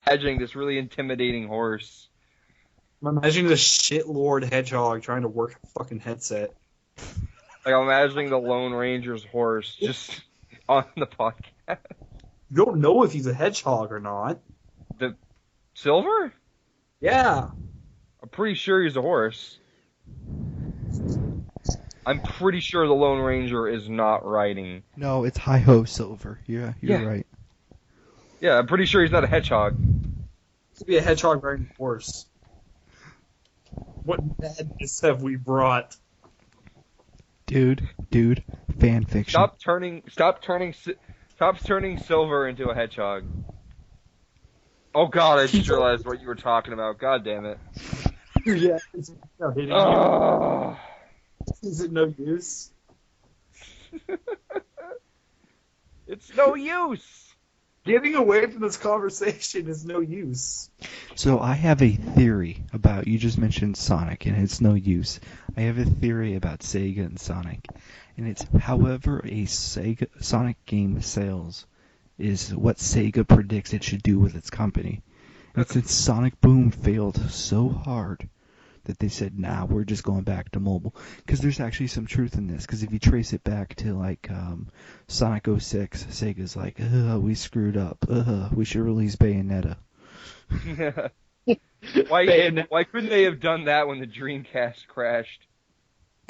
imagining this really intimidating horse. I'm imagining the shitlord hedgehog trying to work a fucking headset. Like, I'm imagining the Lone Ranger's horse just on the podcast. You don't know if he's a hedgehog or not. The Silver? Yeah. I'm pretty sure he's a horse. I'm pretty sure the Lone Ranger is not riding. No, it's Hi-Ho Silver. Yeah, you're right. Yeah, I'm pretty sure he's not a hedgehog. It could be a hedgehog riding a horse. What madness have we brought? Dude, fan fiction. Stop turning Silver into a hedgehog. Oh god, I just realized what you were talking about. God damn it. Yeah, it's not hitting Oh. you. Is it no use? It's no use. Getting away from this conversation is no use. So I have a theory about, you just mentioned Sonic, and it's no use. I have a theory about Sega and Sonic, and it's however a Sonic game sells is what Sega predicts it should do with its company. And since Sonic Boom failed so hard that they said, nah, we're just going back to mobile. Because there's actually some truth in this. Because if you trace it back to, like, Sonic 06, Sega's like, we screwed up. We should release Bayonetta. Why couldn't they have done that when the Dreamcast crashed?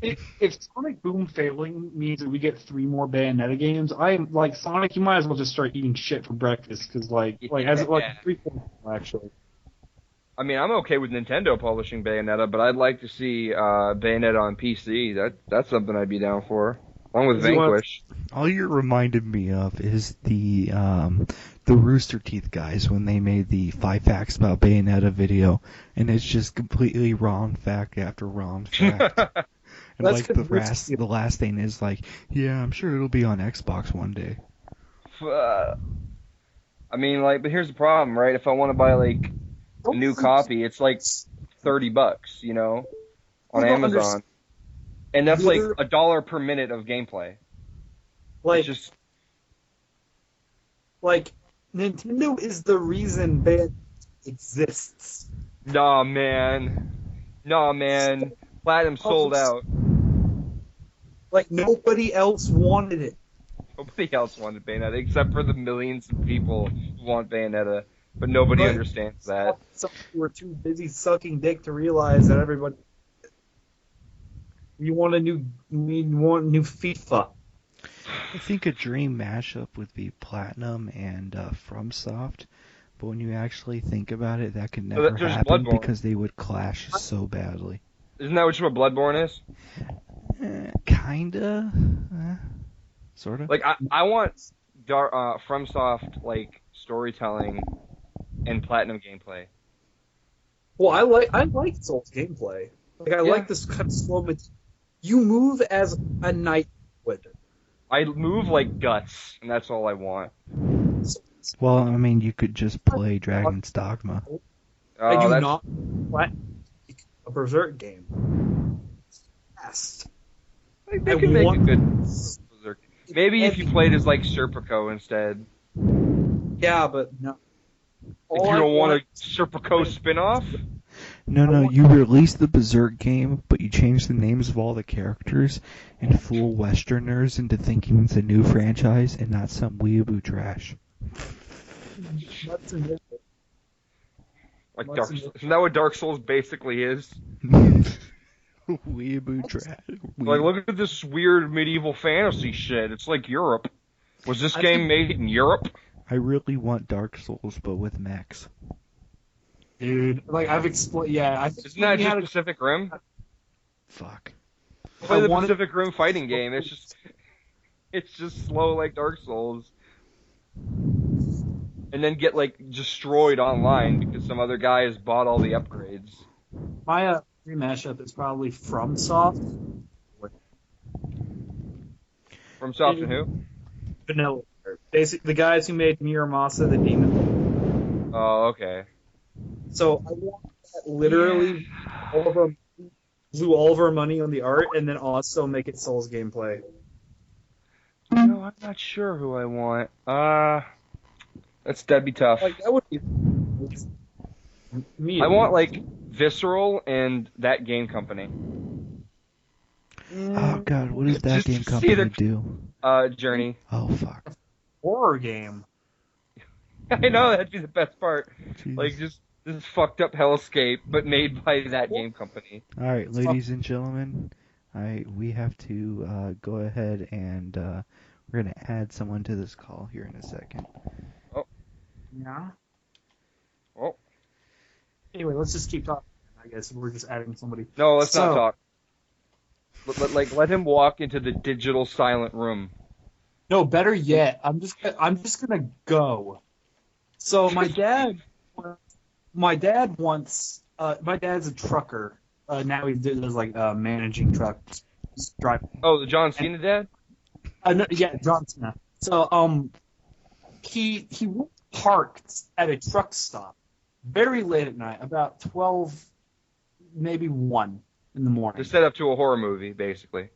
If Sonic Boom failing means that we get 3 more Bayonetta games, I'm like, Sonic, you might as well just start eating shit for breakfast. Because, as 3 actually. I mean, I'm okay with Nintendo publishing Bayonetta, but I'd like to see Bayonetta on PC. That's something I'd be down for, along with Vanquish. All you're reminded me of is the Rooster Teeth guys when they made the 5 facts about Bayonetta video, and it's just completely wrong fact after wrong fact. And like the last thing is like, yeah, I'm sure it'll be on Xbox one day. I mean, like, but here's the problem, right? If I want to buy like a new copy, it's like $30, you know, on Amazon, and that's like $1 per minute of gameplay. Like, Nintendo is the reason Bayonetta exists. Nah, man. Platinum sold out. Like, nobody else wanted it. Nobody else wanted Bayonetta, except for the millions of people who want Bayonetta. But nobody understands that. Some people were too busy sucking dick to realize that everybody... We want new FIFA. I think a dream mashup would be Platinum and FromSoft, but when you actually think about it, that could never happen because they would clash so badly. Isn't that what Bloodborne is? Kinda. Sorta. Like, I want FromSoft, like, storytelling and Platinum gameplay. Well, I like Soul's gameplay. Like, I like this kind of slow, but you move as a knight would. I move like Guts, and that's all I want. Well, I mean, you could just play Dragon's Dogma. I do not want a Berserk game. Yes. They could make a good Berserk. Maybe if you played as, like, Serpico instead. Yeah, but no. Like, you don't want a Serpico spin-off? No, you release the Berserk game, but you change the names of all the characters and fool Westerners into thinking it's a new franchise and not some weeaboo trash. Like isn't that what Dark Souls basically is? Weeaboo trash. Like, look at this weird medieval fantasy shit. It's like Europe. Was this game made in Europe? I really want Dark Souls, but with mechs. Dude, like, I've explained, I think... Isn't that just Pacific Rim? Fuck. Play the Pacific Rim fighting game. It's just slow like Dark Souls. And then get, like, destroyed online because some other guy has bought all the upgrades. My remashup is probably FromSoft. FromSoft and who? Vanilla. Basically, the guys who made Muramasa the Demon. Oh, okay. So I want that literally blew all of our money on the art and then also make it Souls gameplay. No, I'm not sure who I want. That'd be tough. Like, that would be Me. I want like Visceral and that game company. Oh god, what does that Just game see company their- do? Journey. Oh fuck. horror game. I know that'd be the best part. Jeez. Like just this fucked up hellscape, but made by that game company. All right, ladies and gentlemen, we have to go ahead and we're gonna add someone to this call here in a second. Yeah. Oh Anyway, let's just keep talking. I guess we're just adding somebody. no, let's not So- talk. Let him walk into the digital silent room. No, better yet, I'm just gonna go. So my dad's a trucker. Now he does like managing trucks, driving. Oh, the John Cena dad? No, yeah, John Cena. So he parked at a truck stop very late at night, about 12, maybe 1 in the morning. To set up to a horror movie, basically.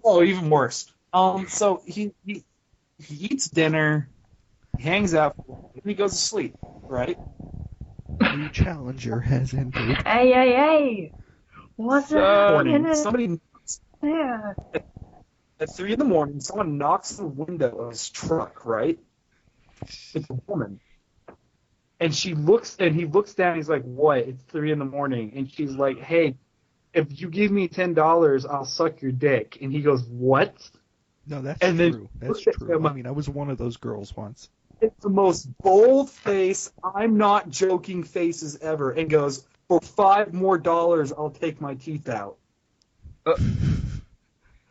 Oh, even worse. So he eats dinner, he hangs out, and he goes to sleep, right? New challenger has entered. Hey! What's up? Morning, somebody Yeah. at 3 in the morning, someone knocks on the window of his truck, right? It's a woman. And he looks down, he's like, what? It's 3 in the morning. And she's like, hey, if you give me $10, I'll suck your dick. And he goes, what? No, that's And then- true. That's true. I mean, I was one of those girls once. It's the most bold face, I'm not joking faces ever. And goes, for $5 more, I'll take my teeth out.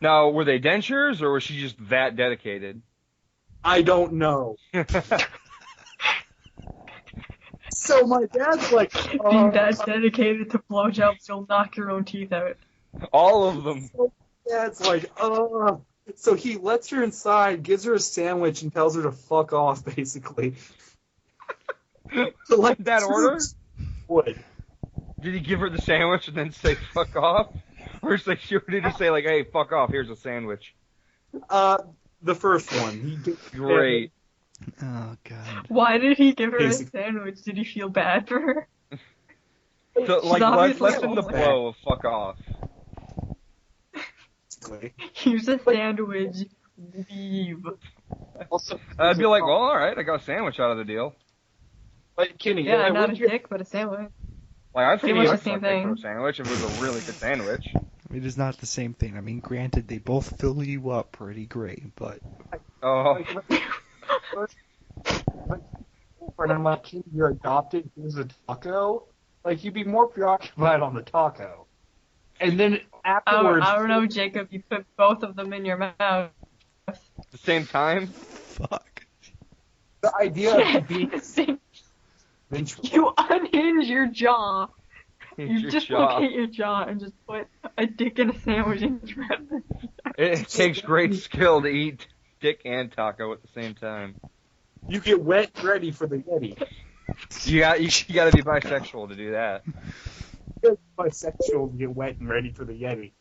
Now, were they dentures, or was she just that dedicated? I don't know. So my dad's like, Being that dedicated to blowjobs, you'll knock your own teeth out. All of them. Dad's like, So he lets her inside, gives her a sandwich, and tells her to fuck off, basically. So, like, That order? Would. Did he give her the sandwich and then say fuck off? Or did he say like, hey, fuck off, here's a sandwich? The first one. Great. Oh god. Why did he give her a Basically. sandwich? Did he feel bad for her? So, like, obviously lessen the homeless. blow of fuck off. Here's a sandwich. Leave. Also, I'd be like, well, alright, I got a sandwich out of the deal. Like, Kenny, Yeah, not a wouldn't you- dick, but a sandwich. Like, I'd Pretty say much I'd the same suck dick for thing. a sandwich if it was a really good sandwich. It is not the same thing. I mean, granted, they both fill you up pretty great, but Oh, And I'm like, Kenny, you're adopted, here's a taco. Like, you'd be more preoccupied on the taco. And then afterwards... I don't know, Jacob. You put both of them in your mouth. at the same time? fuck. The idea of being You unhinge your jaw. You Your jaw. dislocate your jaw and just put a dick in a sandwich in your mouth. It takes great skill to eat dick and taco at the same time. You get wet and ready for the Yeti. You got to be bisexual to do that. You're bisexual to get wet and ready for the Yeti.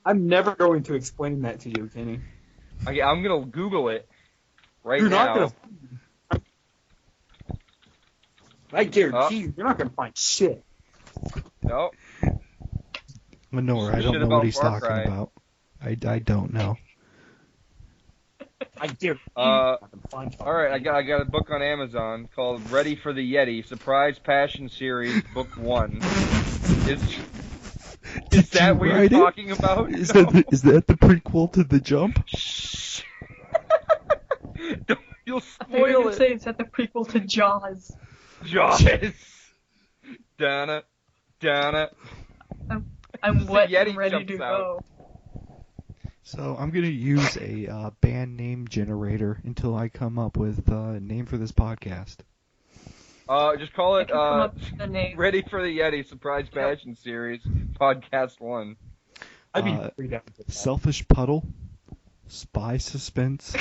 I'm never going to explain that to you, Kenny. I'm gonna Google it right You're now. not going to... I guarantee you, you're not going to find shit. No. Lenore, I Shit don't know about what he's Far talking Cry. about. I don't know. I guarantee you, Uh, you're not going to find shit. All right, I got a book on Amazon called "Ready for the Yeti: Surprise Passion Series, Book 1." Is that what you're write it? talking about? Is No. that the prequel to The Jump? Shh. You'll I thought you were spoil gonna it. say it's at the prequel to Jaws. Jaws. Donna. I'm The wet Yeti and ready to jumps go. So I'm gonna use a band name generator until I come up with a name for this podcast. Just call I it can come up with the name. "Ready for the Yeti: Surprise Passion Series, Podcast 1." I'd be pretty down with that. Selfish puddle, spy suspense,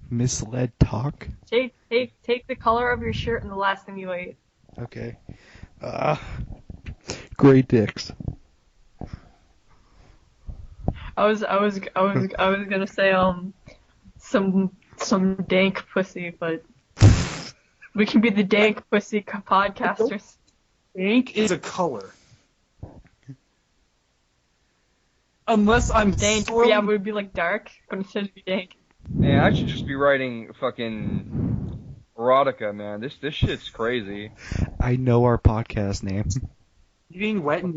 misled talk. Take the color of your shirt and the last thing you ate. Okay. Gray dicks. I was gonna say some dank pussy, but We can be the dank pussy podcasters. Dank is a color. Unless I'm Dank, sorely... yeah, we'd be like dark, but instead it'd be dank. Man, I should just be writing fucking erotica, man. This shit's crazy. I know our podcast name. You being wet and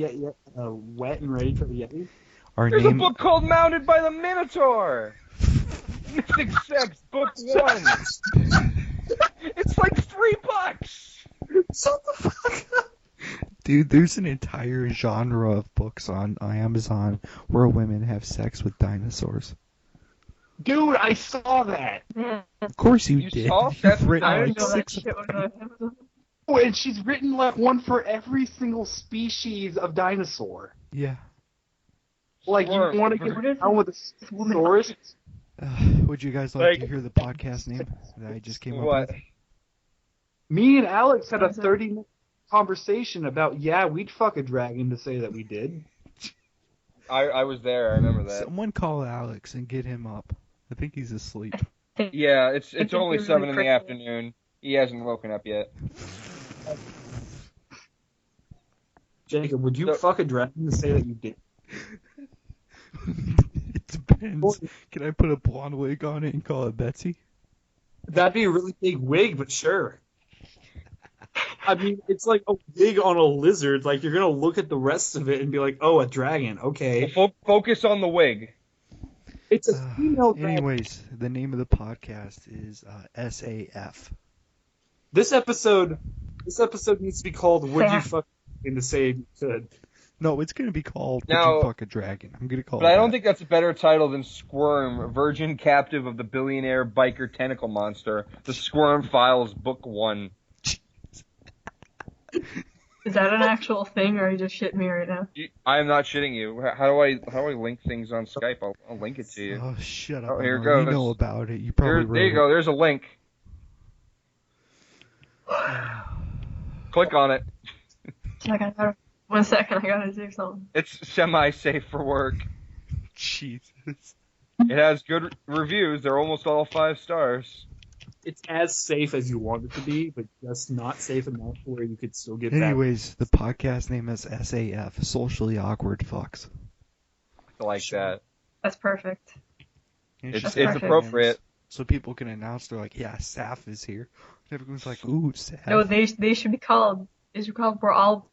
wet and ready for the Yeti? Our There's name. a book called Mounted by the Minotaur. Mystic Sex, Book 1. It's like $3. Shut the fuck up. Dude, there's an entire genre of books on Amazon where women have sex with dinosaurs. Dude, I saw that. Yeah. Of course you You did. saw? You've That's written I like didn't know that six. shit was on Amazon. Oh, and she's written like one for every single species of dinosaur. Yeah. Like, you Sure. want to get What is down with a Stegosaurus? Would you guys like Like- to hear the podcast name that I just came up What? with? Me and Alex had a 30-minute conversation about, yeah, we'd fuck a dragon to say that we did. I was there. I remember that. Someone call Alex and get him up. I think he's asleep. Yeah, it's think only you're 7 really in the pretty. afternoon. He hasn't woken up yet. Jacob, would you So- fuck a dragon to say that you did? It depends. Can I put a blonde wig on it and call it Betsy? That'd be a really big wig, but sure. I mean, it's like a wig on a lizard. Like, you're gonna look at the rest of it and be like, oh, a dragon, okay. Focus on the wig. It's a female dragon. Anyways, the name of the podcast is SAF. This episode needs to be called Would You Fair. Fuck a Dragon to say you could. No, it's gonna be called Would Now- You Fuck a Dragon. I'm gonna call it But I don't that. think that's a better title than Squirm, Virgin Captive of the Billionaire Biker Tentacle Monster. The Squirm Files, Book 1. Is that an actual thing, or are you just shitting me right now? I am not shitting you. How do I link things on Skype? I'll link it to you. Oh, shut up. Oh, here it Lenore. You goes. know about it. You probably There you wrote go. There's a link. Click on it. One second, I gotta do something. It's semi-safe for work. it. Jesus. It has good reviews. They're almost all 5 stars. It's as safe as you want it to be, but just not safe enough where you could still get back. Anyways, the podcast name is SAF, Socially Awkward Fucks. I like that. That's perfect. It's perfect. appropriate. So people can announce, they're like, yeah, SAF is here. And everyone's like, ooh, SAF. No, they should be called. They should be called We're All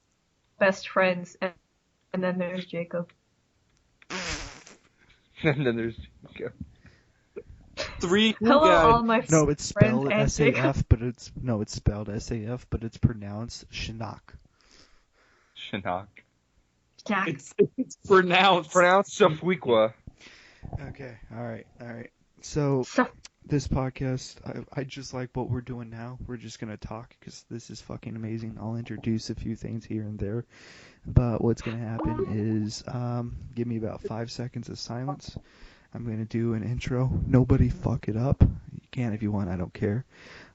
Best Friends, and then there's Jacob. And then there's 3 cool Hello, guys. all my No, it's friends spelled and Jacob. SAF, but it's spelled SAF, but it's pronounced Shinnok. Shinnok. Yeah. It's pronounced. Pronounced Safwequa. Okay, all right. So So, this podcast, I just like what we're doing now. We're just gonna talk because this is fucking amazing. I'll introduce a few things here and there, but what's gonna happen is give me about 5 seconds of silence. I'm gonna do an intro. Nobody fuck it up. You can if you want. I don't care.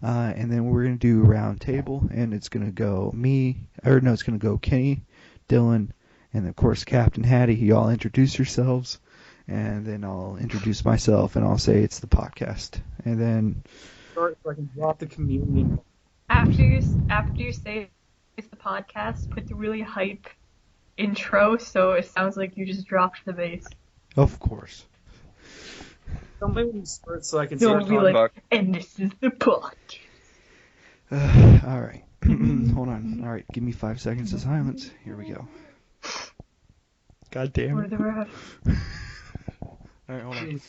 And then we're gonna do a round table, and it's gonna go it's gonna go Kenny, Dylan, and of course Captain Hattie. You all introduce yourselves. And then I'll introduce myself, and I'll say it's the podcast. And then, Start so I can drop the communion. after you say it's the podcast, put the really hype intro so it sounds like you just dropped the bass. of course. Tell me when you start so I can Don't start be talking. like, and this is the podcast. All right. Hold on. All right. Give me 5 seconds of silence. Here we go. God damn Where it. the rest? All right, hold on.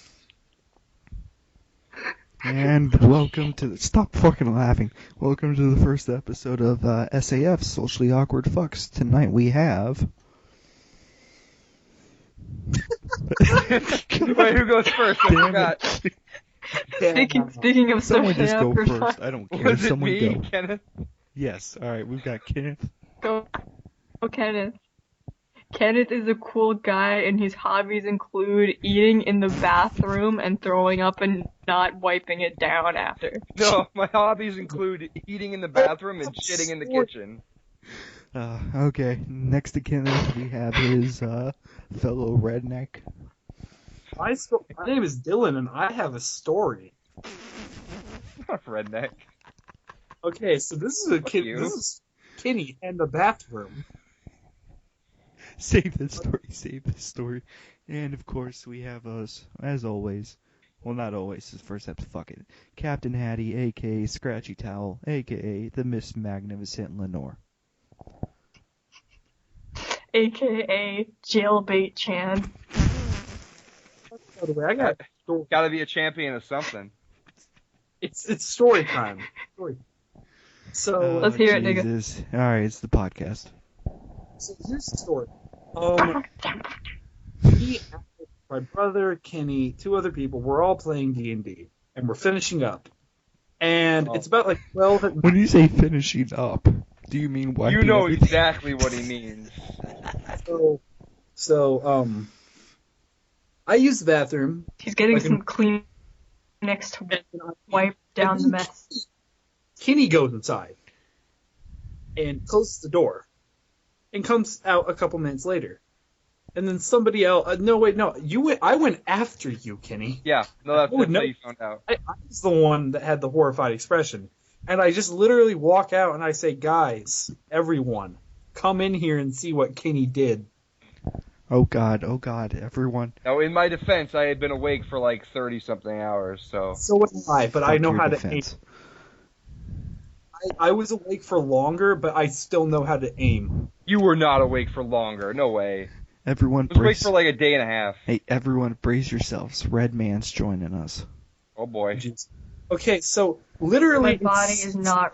And welcome to stop fucking laughing. Welcome to the first episode of SAF, Socially Awkward Fucks. Tonight we have. Wait, who goes first? I Damn forgot. it. Speaking of Someone socially just go awkward first. fuck, I don't care. Was it Someone me, go. Kenneth? Yes. All right. We've got Kenneth. go Kenneth. Kenneth is a cool guy, and his hobbies include eating in the bathroom and throwing up and not wiping it down after. No, my hobbies include eating in the bathroom and shitting in the kitchen. Okay. Next to Kenneth, we have his fellow redneck. My name is Dylan, and I have a story. Redneck. Okay, so this is a kid. you. This is Kenny in the bathroom. Save this story, save this story. And of course, we have us, as always. Well, not always, this first episode, fuck it. Captain Hattie, a.k.a. Scratchy Towel, a.k.a. the Miss Magnificent Lenore. AKA Jailbait Chan. By the way, I got story. Gotta be a champion of something. It's story time. Story. So Let's hear it, nigga. Jesus. Alright, it's the podcast. So here's the story. Me, my brother, Kenny, 2 other people, we're all playing D&D, and we're finishing up. And it's about like 12 at When you say finishing up, do you mean wiping You know everything? exactly what he means. So, I use the bathroom. He's getting Like some Kleenex to wipe down the mess. Kenny goes inside and closes the door and comes out a couple minutes later. And then somebody else. I went after you, Kenny. Yeah, no, that's Oh, how no. you found out. I was the one that had the horrified expression. And I just literally walk out and I say, guys, everyone, come in here and see what Kenny did. Oh god, everyone. Now, in my defense, I had been awake for like 30-something hours, so... So was I, but I Fuck know your how defense. to aim. I was awake for longer, but I still know how to aim. You were not awake for longer, no way. Everyone I was awake brace. for like a day and a half. Hey, everyone brace yourselves. Red Man's joining us. Oh boy. Okay, so literally, My body is not.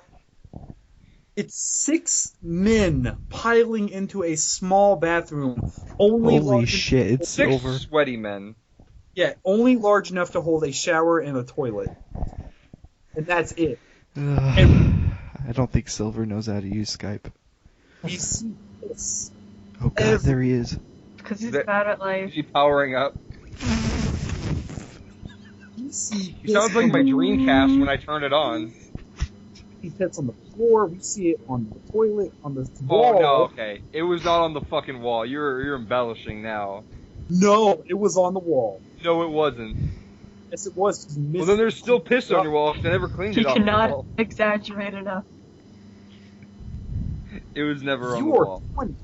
It's 6 men piling into a small bathroom. Only Holy large shit, it's 6 over. sweaty men. Yeah, only large enough to hold a shower and a toilet. And that's it. I don't think Silver knows how to use Skype. We see this. Oh god, there he is. Because he's That- bad at Is life. he powering up? We see He sounds like my Dreamcast when I turn it on. He pits on the floor. We see it on the toilet, on the Oh wall. no, okay. It was not on the fucking wall. You're embellishing now. No, it was on the wall. No, it wasn't. Yes, it was. Well, then there's still piss on your wall because I never cleaned He it off the cannot wall. exaggerate enough. It was never on the You are wall. 20.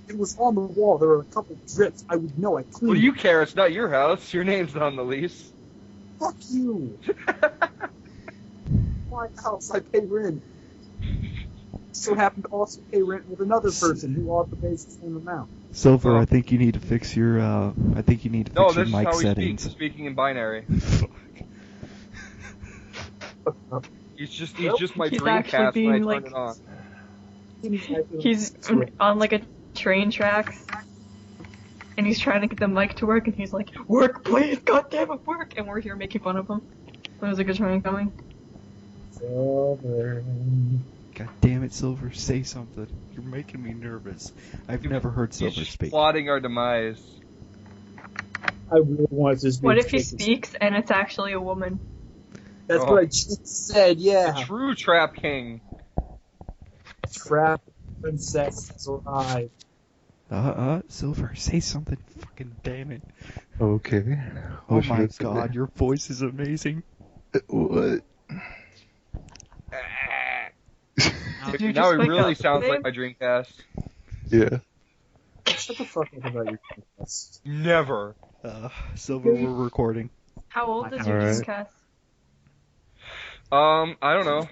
It was on the wall. There were a couple drips. I would know. I cleaned What do you it. care? It's not your house. Your name's not on the lease. Fuck you. My house. I pay rent. So happened to also pay rent with another person who also pays the same amount. Silver, Oh. I think you need to fix your No, your this is mic how we settings. speak. Speaking in binary. He's just my He's Dreamcast actually when I being, turn like- it on. He's on like a train tracks. And he's trying to get the mic to work, and he's like, "Work, please, goddammit, work!" And we're here making fun of him. There's like a train coming. God damn it, Silver, say something. You're making me nervous. I've never heard He's Silver just speak. plotting our demise. I really want to just be What if he ridiculous. speaks and it's actually a woman? That's Oh. what I just said, The yeah. true Trap King. Trap princess has arrived. Silver, say something. Fucking damn it. Okay. Oh What should my I say? god, your voice is amazing. What? Did you Now just it wake really up, sounds babe? like my Dreamcast. Yeah. Shut the fuck up about your princess. Never. Silver, we're recording. How old is your Alright. Dreamcast? I don't know.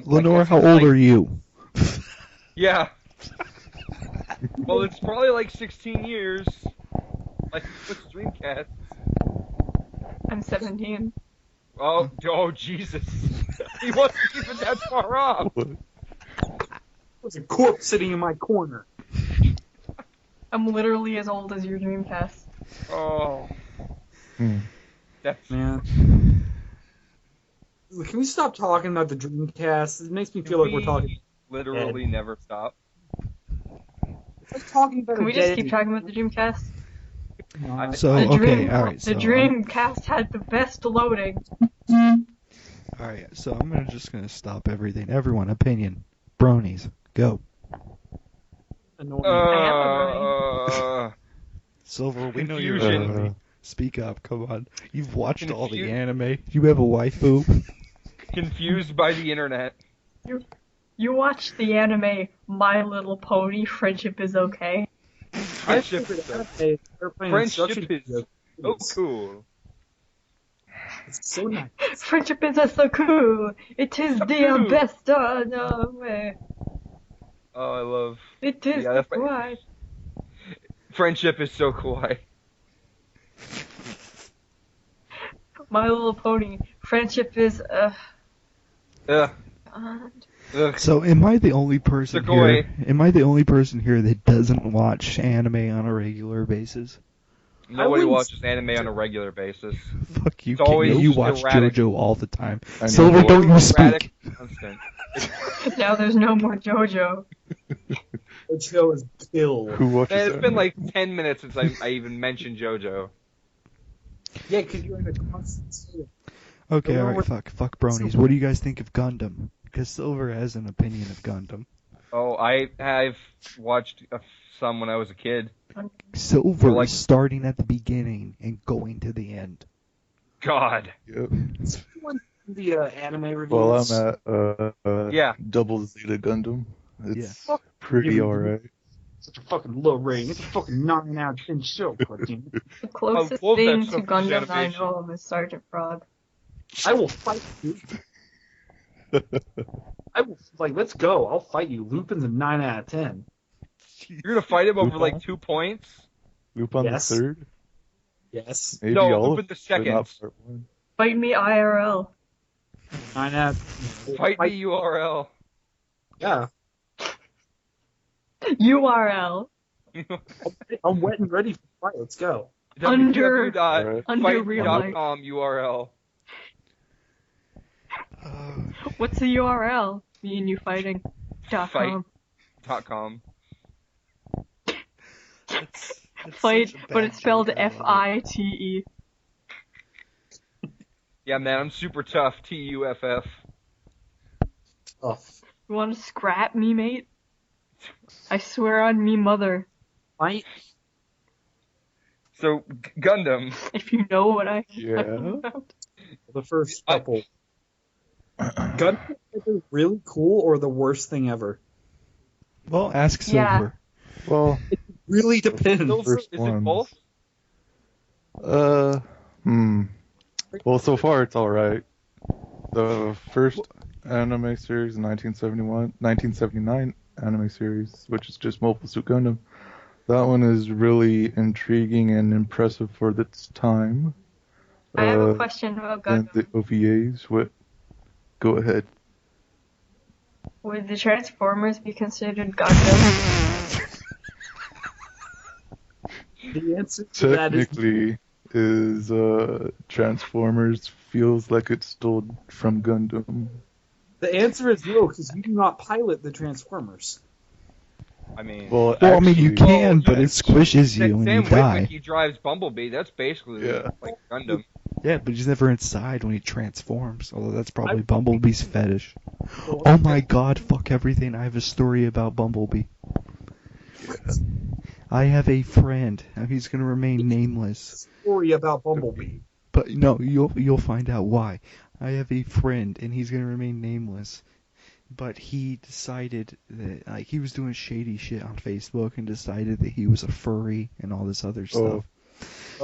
Lenore, how old are you? Yeah. Well, it's probably like 16 years. Like, what's Dreamcast? I'm 17. Oh, Jesus. He wasn't even that far off. There's a corpse sitting in my corner. I'm literally as old as your Dreamcast. Oh. Hmm. That's... Man. Can we stop talking about the Dreamcast? It makes me feel like we're talking. Literally never stop. It's like talking about Can a we just dead- keep talking about the Dreamcast? No, So, The okay, alright, The so... Dreamcast had the best loading. Alright, so I'm just gonna stop everything. Everyone, opinion. Bronies, go. annoying. Silver, We know you're Confusion. a Speak up, come on. You've watched all the Confu- anime. You have a waifu. Confused by the internet. You watch the anime My Little Pony, Friendship is Okay? Friendship is so cool. It's so nice. Friendship is so cool. It is the best way. Oh, I love. It is Yeah, that's why. Friendship is so kawaii. My Little Pony, Friendship is Ugh. God. Ugh. So am I the only person Sugoi. here? Am I the only person here that doesn't watch anime on a regular basis? Nobody wouldn't- watches anime on a regular basis. Fuck you, It's always Kenny. You watch erratic. JoJo all the time. I know. Silver, don't you Erratic, speak. constant. Now there's no more JoJo. JoJo is killed. Who watches Man, it's that? been like 10 minutes since I even mentioned JoJo. Yeah, because you're in a constant state of... Okay, Don't know alright, fuck bronies. What do you guys think of Gundam? Because Silver has an opinion of Gundam. Oh, I've watched some when I was a kid. Silver Like- is starting at the beginning and going to the end. God. Yep. The anime reviews. Well, I'm at Yeah. Double Zeta Gundam. It's Yeah. pretty You- alright. Such a fucking low rating. It's a fucking 9 out of 10 show, cartoon. The closest close thing that to stuff to Gundam I animation. know of is Sergeant Frog. I will fight you. I will, let's go. I'll fight you. Lupin's a 9 out of 10. You're gonna fight him over like Lupin? 2 points? Lupin Yes. the third? Yes. Maybe No, all Lupin of the it, but second. not part one. Fight me IRL. 9 out of 10. Fight me URL. Yeah. URL. I'm wet and ready for the fight. Let's go. Under- Alright. Under real life. www.fightme.com URL. What's the URL? Me and you fighting. .com. .com. Fight, but it's spelled FITE. Yeah, man, I'm super tough. TUFF. Tough. You wanna scrap me, mate? I swear on me mother. Fight. So, Gundam. If you know what I Yeah. about. The first couple. Gundam is either really cool or the worst thing ever. Well, ask Yeah. Silver. Well, Really depends. Silver, is first it ones. both? Well, so far it's alright. The first anime series, 1979 anime series, which is just Mobile Suit Gundam. That one is really intriguing and impressive for its time. I have a question about And the Gundam. OVAs, what? Go ahead. Would the Transformers be considered Gundam? The answer to that is Technically, Transformers feels like it's stole from Gundam. the answer is no, because you do not pilot the Transformers. I mean, Well, Well, I mean, you actually- can, but it squishes you Sam and you die. Witwicky drives Bumblebee. That's basically Yeah. like Gundam. Yeah, but he's never inside when he transforms. Although that's probably Bumblebee's fetish. So, Oh my god, fuck everything. I have a story about Bumblebee. I have a friend, and he's gonna remain nameless. story about Bumblebee. But no, you'll find out why. I have a friend, and he's gonna remain nameless. But he decided that he was doing shady shit on Facebook and decided that he was a furry and all this other stuff.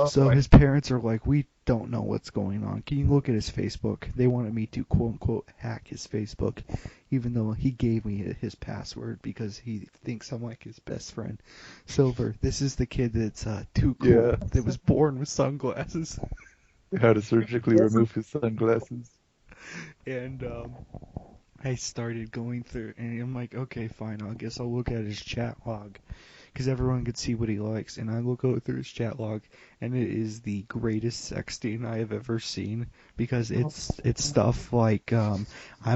So his parents are like, we don't know what's going on. Can you look at his Facebook? They wanted me to quote unquote hack his Facebook, even though he gave me his password because he thinks I'm like his best friend. Silver, this is the kid that's too cool, Yeah. that was born with sunglasses. They had to surgically remove his sunglasses. And I started going through, and I'm like, okay, fine, I guess I'll look at his chat log, because everyone could see what he likes. And I look through his chat log, and it is the greatest sexting I have ever seen, because it's stuff like, I'm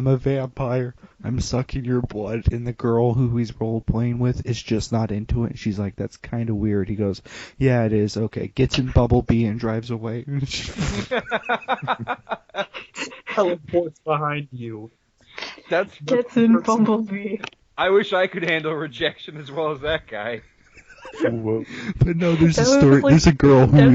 a vampire, I'm sucking your blood, and the girl who he's role playing with is just not into it. She's like, that's kind of weird. He goes, yeah, it is. Okay, gets in Bumblebee and drives away. Teleports behind you. That's. Gets in Bumblebee. I wish I could handle rejection as well as that guy. Whoa. But no, there's a That was story. like- There's a girl who that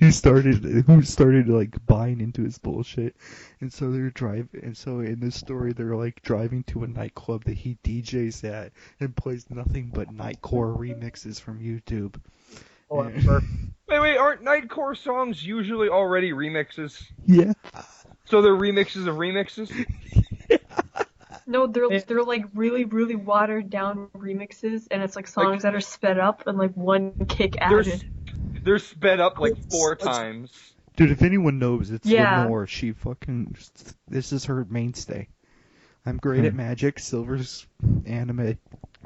who started like buying into his bullshit, and so they're driving. And so in this story, they're like driving to a nightclub that he DJs at and plays nothing but nightcore remixes from YouTube. Oh, that's perfect. Wait, aren't Nightcore songs usually already remixes? Yeah. So they're remixes of remixes? No, they're like really, really watered down remixes, and it's like songs that are sped up and like one kick added. They're sped up like 4 times. Dude, if anyone knows, it's Yeah. Lenore. This is her mainstay. I'm great at magic. Silver's anime.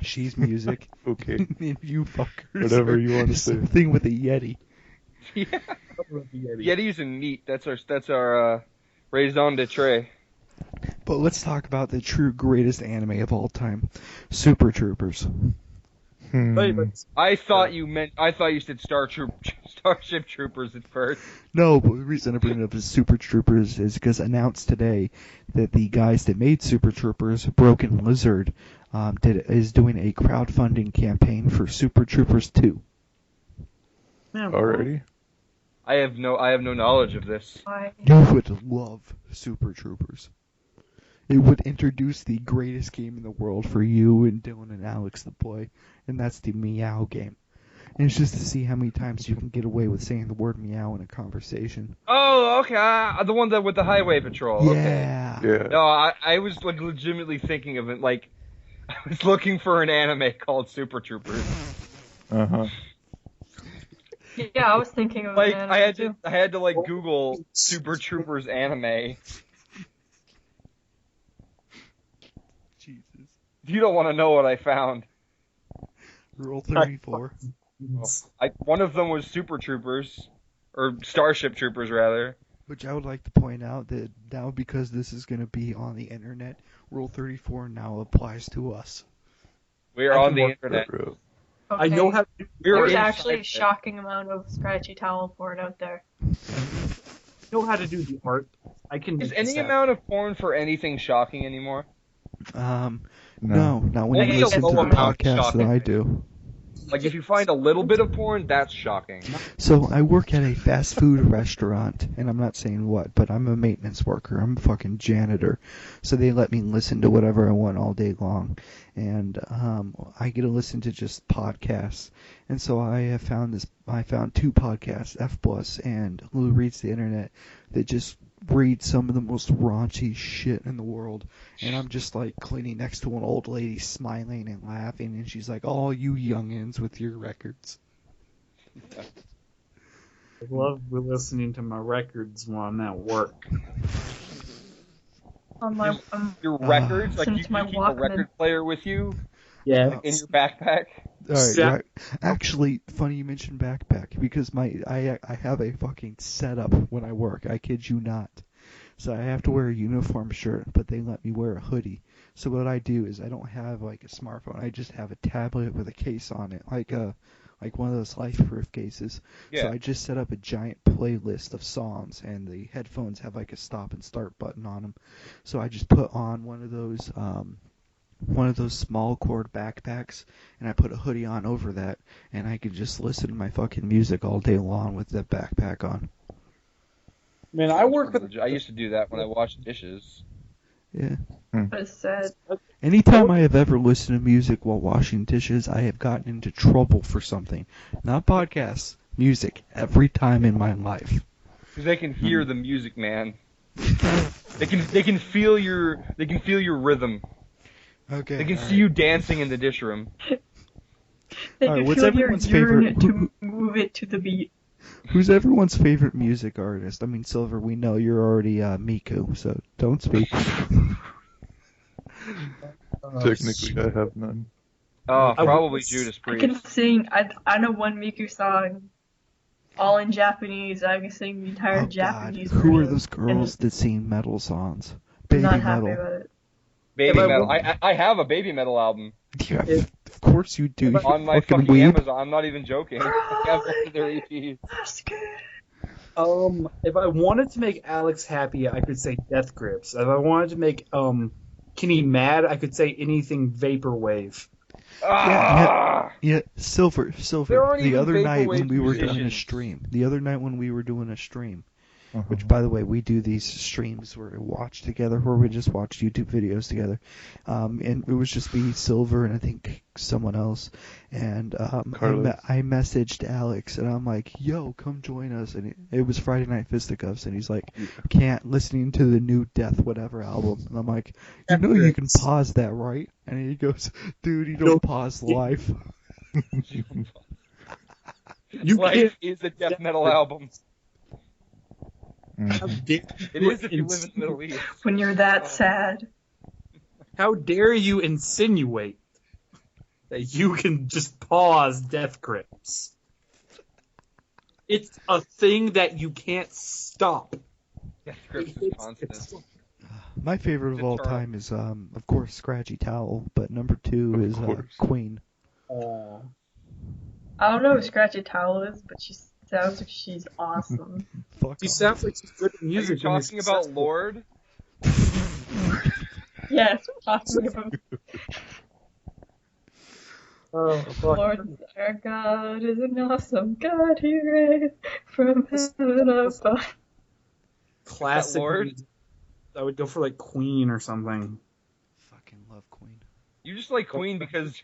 She's music. Okay. And you fuckers. Whatever are you want to say. Something with a Yeti. Yeah. Yetis and meat. That's our raison d'etre. But let's talk about the true greatest anime of all time, Super Troopers. I thought you said Starship Troopers at first. No, but the reason I bring it up as Super Troopers is because announced today that the guys that made Super Troopers, Broken Lizard, is doing a crowdfunding campaign for Super Troopers 2. Already? I have no knowledge of this. You would love Super Troopers. It would introduce the greatest game in the world for you and Dylan and Alex to play, and that's the Meow game. And it's just to see how many times you can get away with saying the word meow in a conversation. Oh, okay. The one with the highway patrol. Yeah. Okay. Yeah. No, I was like legitimately thinking of it. Like, I was looking for an anime called Super Troopers. Uh-huh. Yeah, I was thinking of Like, an I anime had to like Google Super Troopers anime. Jesus. You don't want to know what I found. Rule 34. One of them was Super Troopers, or Starship Troopers rather. Which I would like to point out that now because this is going to be on the internet, Rule 34 now applies to us. We are on the internet. Okay. I know how. There's actually a shocking amount of scratchy towel porn out there. Know how to do the art. I can. Is make any this amount of porn for anything shocking anymore? No, not when Only you a listen to low the amount podcast shocking. that I do. Like, if you find a little bit of porn, that's shocking. So I work at a fast food restaurant, and I'm not saying what, but I'm a maintenance worker. I'm a fucking janitor. So they let me listen to whatever I want all day long. And I get to listen to just podcasts. And so I found 2 podcasts, F Plus and Lou Reads the Internet, that just read some of the most raunchy shit in the world. And I'm just like cleaning next to an old lady smiling and laughing, and she's like, "Oh, you youngins with your records." I love listening to my records when I'm at work. Your records? Like, you to my keep a Walkman. record player with you? Yeah. Like, in your backpack? Alright, Yeah. right. Actually, funny you mentioned backpack, because I have a fucking setup when I work. I kid you not. So I have to wear a uniform shirt, but they let me wear a hoodie. So what I do is I don't have like a smartphone. I just have a tablet with a case on it, like one of those life-proof cases. Yeah. So I just set up a giant playlist of songs, and the headphones have like a stop and start button on them. So I just put on one of those small cord backpacks, and I put a hoodie on over that, and I could just listen to my fucking music all day long with that backpack on. Man, I work with. I used to do that when I washed dishes. Yeah. It's sad. Anytime I have ever listened to music while washing dishes, I have gotten into trouble for something. Not podcasts, music, every time in my life. Because they can hear the music, man. They can feel your rhythm. Okay. They can see you dancing in the dish room. They Alright, can what's feel your everyone's urine favorite- to move it to the beat. Who's everyone's favorite music artist? I mean, Silver, we know you're already Miku, so don't speak. Technically, I have none. Oh, I probably would- Judas I can Priest. sing. I know one Miku song, all in Japanese. I can sing the entire Oh God, Japanese. who are version, those girls and that sing metal songs? I'm Baby not happy metal. about it. Baby If I metal. would- I have a baby metal album Yeah, of course you do. You on my fucking fucking weeb. Amazon. I'm not even joking. I have one of their EPs. That's good. If I wanted to make Alex happy, I could say Death Grips. If I wanted to make Kenny mad, I could say anything Vaporwave. Yeah, Silver. There aren't The even other night when vaporwave we were doing a stream. Which, by the way, we do these streams where we watch together, where we just watch YouTube videos together. And it was just me, Silver, and I think someone else. And I messaged Alex, and I'm like, yo, come join us. And it was Friday Night Fisticuffs, and he's like, can't, listening to the new Death Whatever album. And I'm like, you know you can pause that, right? And he goes, dude, you don't pause live. Life is a death metal album. It is if you live in the Middle East. When you're that sad. How dare you insinuate that you can just pause Death Grips? It's a thing that you can't stop. Death Grips is constant. My favorite of all time is, of course, Scratchy Towel, but number 2 is Queen. I don't know who Scratchy Towel is, but she sounds like she's awesome. She sounds like she's good at music. Are you talking about Lord? Yes, we're talking about Lord, our God is an awesome God, he reigns from heaven above. Classic. Lord? I would go for like Queen or something. Fucking love Queen. You just like Queen because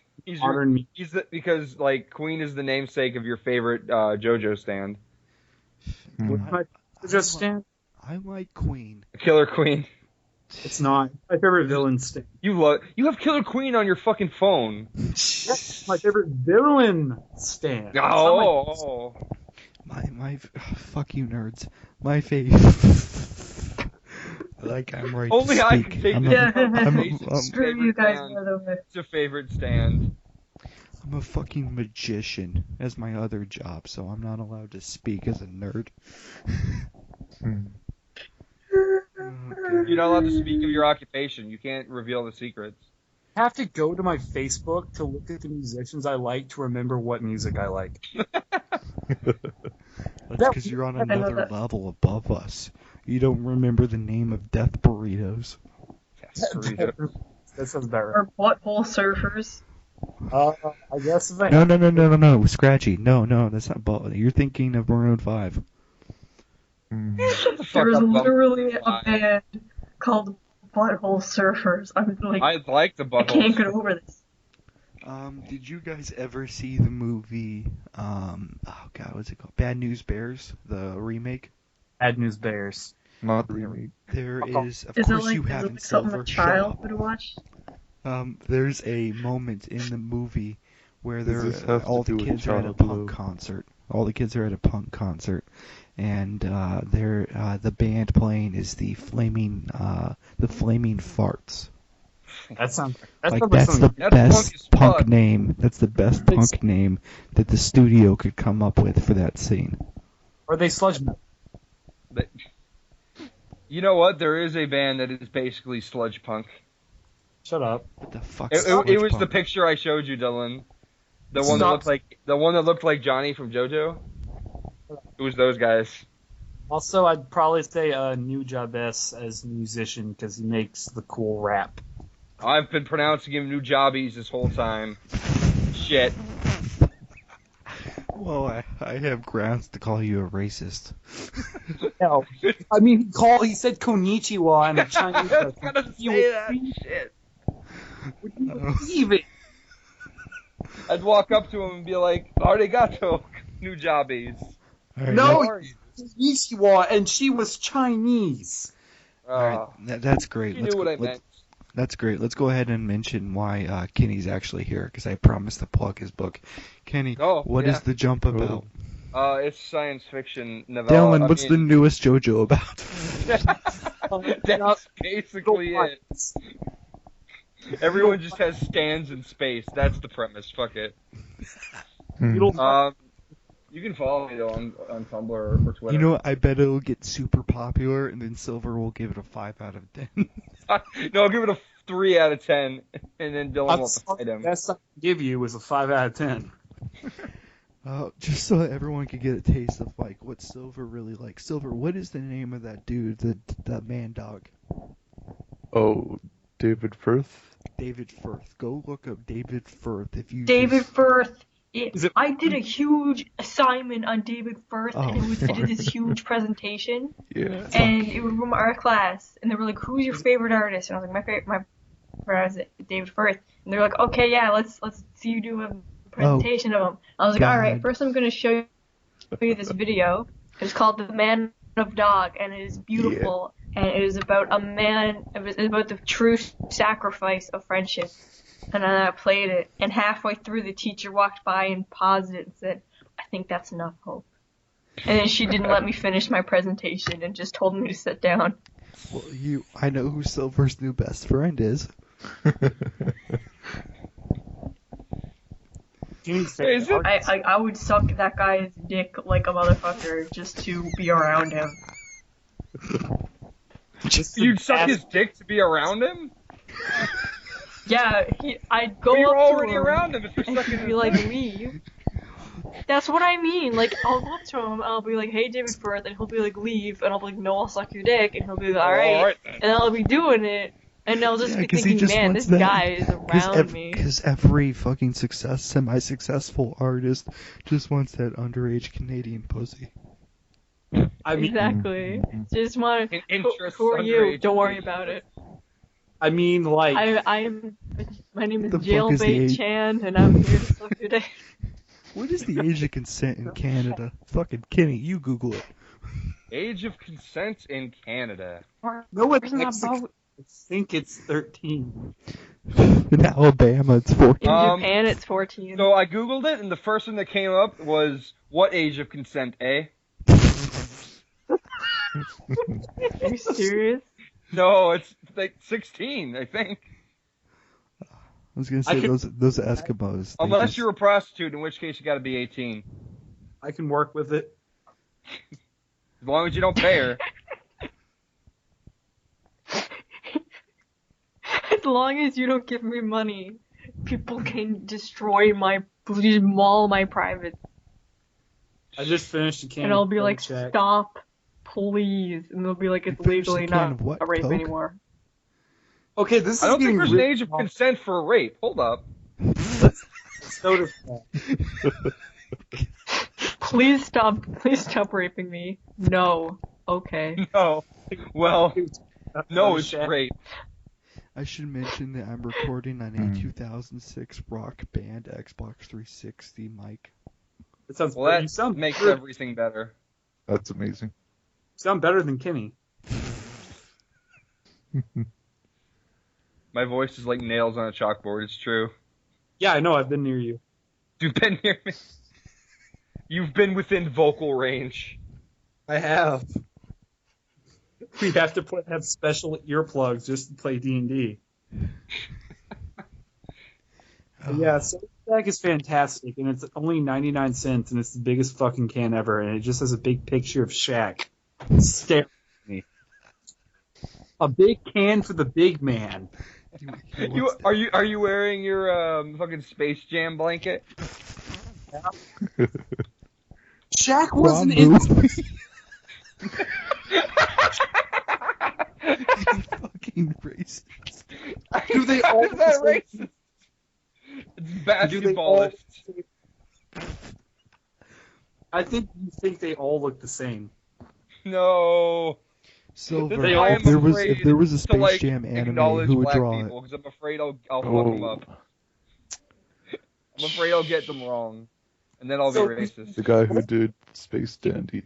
because like Queen is the namesake of your favorite JoJo stand. Just stand. I like Queen. Killer Queen. It's not my favorite villain stand. You have Killer Queen on your fucking phone. That's my favorite villain stand. Oh. My fuck you nerds. My favorite. Like I'm right. Only to I speak. can take I'm Screw you guys, by the way. It's a favorite stand. I'm a fucking magician as my other job, so I'm not allowed to speak as a nerd. You're not allowed to speak of your occupation. You can't reveal the secrets. I have to go to my Facebook to look at the musicians I like to remember what music I like. That's because you're on another level above us. You don't remember the name of Death Burritos. That sounds better. Or butthole surfers. I guess if I No, Scratchy. No, that's not butt. You're thinking of Maroon 5. There's literally a band called Butthole Surfers. I'm like, I like the Butthole. I can't get over this. Did you guys ever see the movie, what's it called? Bad News Bears, the remake? Bad News Bears. Not the remake. There is, of is course, it like, you haven't, is it something Silver. a child would watch? There's a moment in the movie where all the kids are at a punk concert. All the kids are at a punk concert, and the band playing is the Flaming Farts. That's the best punk name. That's the best punk name that the studio could come up with for that scene. Or they sludge metal. You know what? There is a band that is basically sludge punk. Shut up. What the fuck? It was the picture I showed you, Dylan. The one that looked like Johnny from JoJo. It was those guys. Also, I'd probably say New Jabez as a musician because he makes the cool rap. I've been pronouncing him New Jobbies this whole time. Shit. Well, I have grounds to call you a racist. No, I mean he said konnichiwa in a Chinese. I was gonna say that shit. Would you believe it? I'd walk up to him and be like, "Arigato, New Jobbies." No, konnichiwa, and she was Chinese. Alright, that's great. You knew what I meant. That's great. Let's go ahead and mention why Kenny's actually here, because I promised to plug his book. Kenny, what is the jump about? It's science fiction novella. Dylan, what's the newest JoJo about? That's basically it. Everyone just has stands in space. That's the premise. Fuck it. You can follow me though on Tumblr or Twitter. You know, I bet it'll get super popular, and then Silver will give it a 5 out of 10. No, I'll give it a 3 out of 10, and then Dylan will fight him. The best I can give you is a 5 out of 10. Just so that everyone can get a taste of like what Silver really likes. Silver, what is the name of that dude, that man dog? Oh, David Firth. David Firth. Go look up David Firth if you. David Firth. Is it- I did a huge assignment on David Firth, and I did this huge presentation, Yeah. and it was from our class, and they were like, "Who's your favorite artist?" And I was like, "My favorite artist is David Firth." And they were like, "Okay, yeah, let's see you do a presentation of him." I was like, "All right, first I'm gonna show you this video. It's called "The Man of Dog," and it is beautiful, and it is about a man. It was about the true sacrifice of friendship. And then I played it, and halfway through the teacher walked by and paused it and said, "I think that's enough, Hope." And then she didn't let me finish my presentation and just told me to sit down. Well, I know who Silver's new best friend is. I would suck that guy's dick like a motherfucker just to be around him. You'd suck his dick to be around him? Yeah, I'd go You're up to already him around him if you're and sucking he'd his be like, dick. "Leave." That's what I mean. Like, I'll go up to him, I'll be like, "Hey, David Firth," and he'll be like, "Leave," and I'll be like, "No, I'll suck your dick," and he'll be like, "All right," then. and I'll be doing it, and I'll just be 'cause he thinking, just "Man, wants this that. guy is around me." Because every fucking semi-successful artist just wants that underage Canadian pussy. I mean, Exactly. Just want In- who interests are you? underage Don't worry people. about it. I mean, like, My name is The fuck is the Jailbait age? Chan, and I'm here to suck your dick. What is the age of consent in Canada? Fucking Kenny, you Google it. Age of consent in Canada. no, it's Isn't that Mexico. about- I think it's 13. In Alabama, it's 14. In Um, Japan, it's 14. So I googled it, and the first thing that came up was, what age of consent, eh? Are you serious? No, it's like 16, I think. I was gonna say those Eskimos. they Unless just- you're a prostitute, in which case you gotta be 18. I can work with it. As long as you don't pay her. As long as you don't give me money, people can destroy just maul my privates. I just finished a can. And I'll be of like, check. "Stop, please." And they'll be like, "It's You finished legally the can not of what, a rape Coke? anymore." Okay, this is I don't think getting there's an really age of consent for a rape. Hold up. soda. Please stop raping me. No. Okay. No. Well, no, it's Shaq. rape. I should mention that I'm recording on a 2006 Rock Band Xbox 360 mic. It sounds. Well, you that sound makes better, everything better. That's amazing. sound better than Kenny. My voice is like nails on a chalkboard, it's true. Yeah, I know. I've been near you. You've been near me. You've been within vocal range. I have. We have to have special earplugs just to play D&D. Yeah, so Stack is fantastic, and it's only 99 cents, and it's the biggest fucking can ever, and it just has a big picture of Shaq staring at me. A big can for the big man. Are you wearing your fucking Space Jam blanket? Shaq wasn't in. Fucking racist. Do they all Is that racist? It's basketballist. I think you think they all look the same. No. Silver, They all- if there was a to, Space like, Jam anime, acknowledge who would black draw people, it? because I'm afraid I'll fuck them up. I'm afraid I'll get them wrong, and then I'll be So- racist. The guy who did Space Dandy.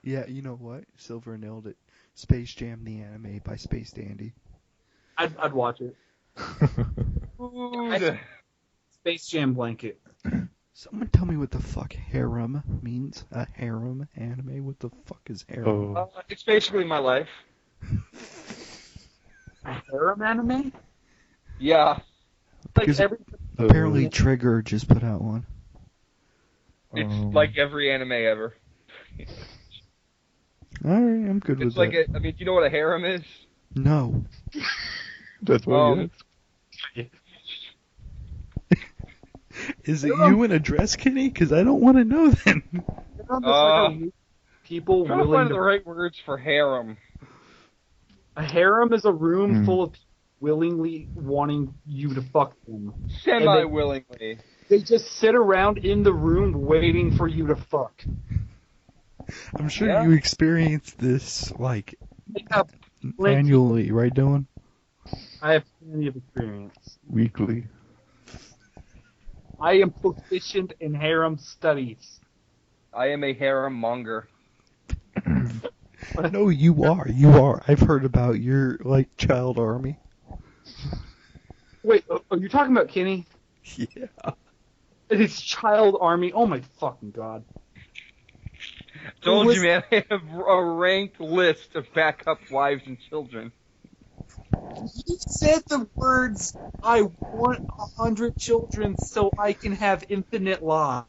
Yeah, you know what? Silver nailed it. Space Jam the anime by Space Dandy. I'd watch it. Dude. Space Jam blanket. Someone tell me what the fuck harem means. A harem anime? What the fuck is harem? Oh, It's basically my life. Harem anime? Yeah. Like Because every. apparently Trigger just put out one. It's Um, like every anime ever. Alright, I'm good It's with like that. do you know what a harem is? No. that's what he is. Is it you in a dress, Kenny? Because I don't want to know then. People I'm trying to willing find to. the right words for harem. A harem is a room Hmm. full of people willingly wanting you to fuck them. Semi-willingly. They just sit around in the room waiting for you to fuck. I'm sure Yeah. you experience this, like, They have plenty- annually, right, Dylan? I have plenty of experience. Weekly. I am proficient in harem studies. I am a harem monger. No, you are. I've heard about your, like, child army. Wait, are you talking about Kenny? Yeah. His child army? Oh my fucking god. Told you, man, I have a ranked list of backup wives and children. You said the words, I want 100 children so I can have infinite lives.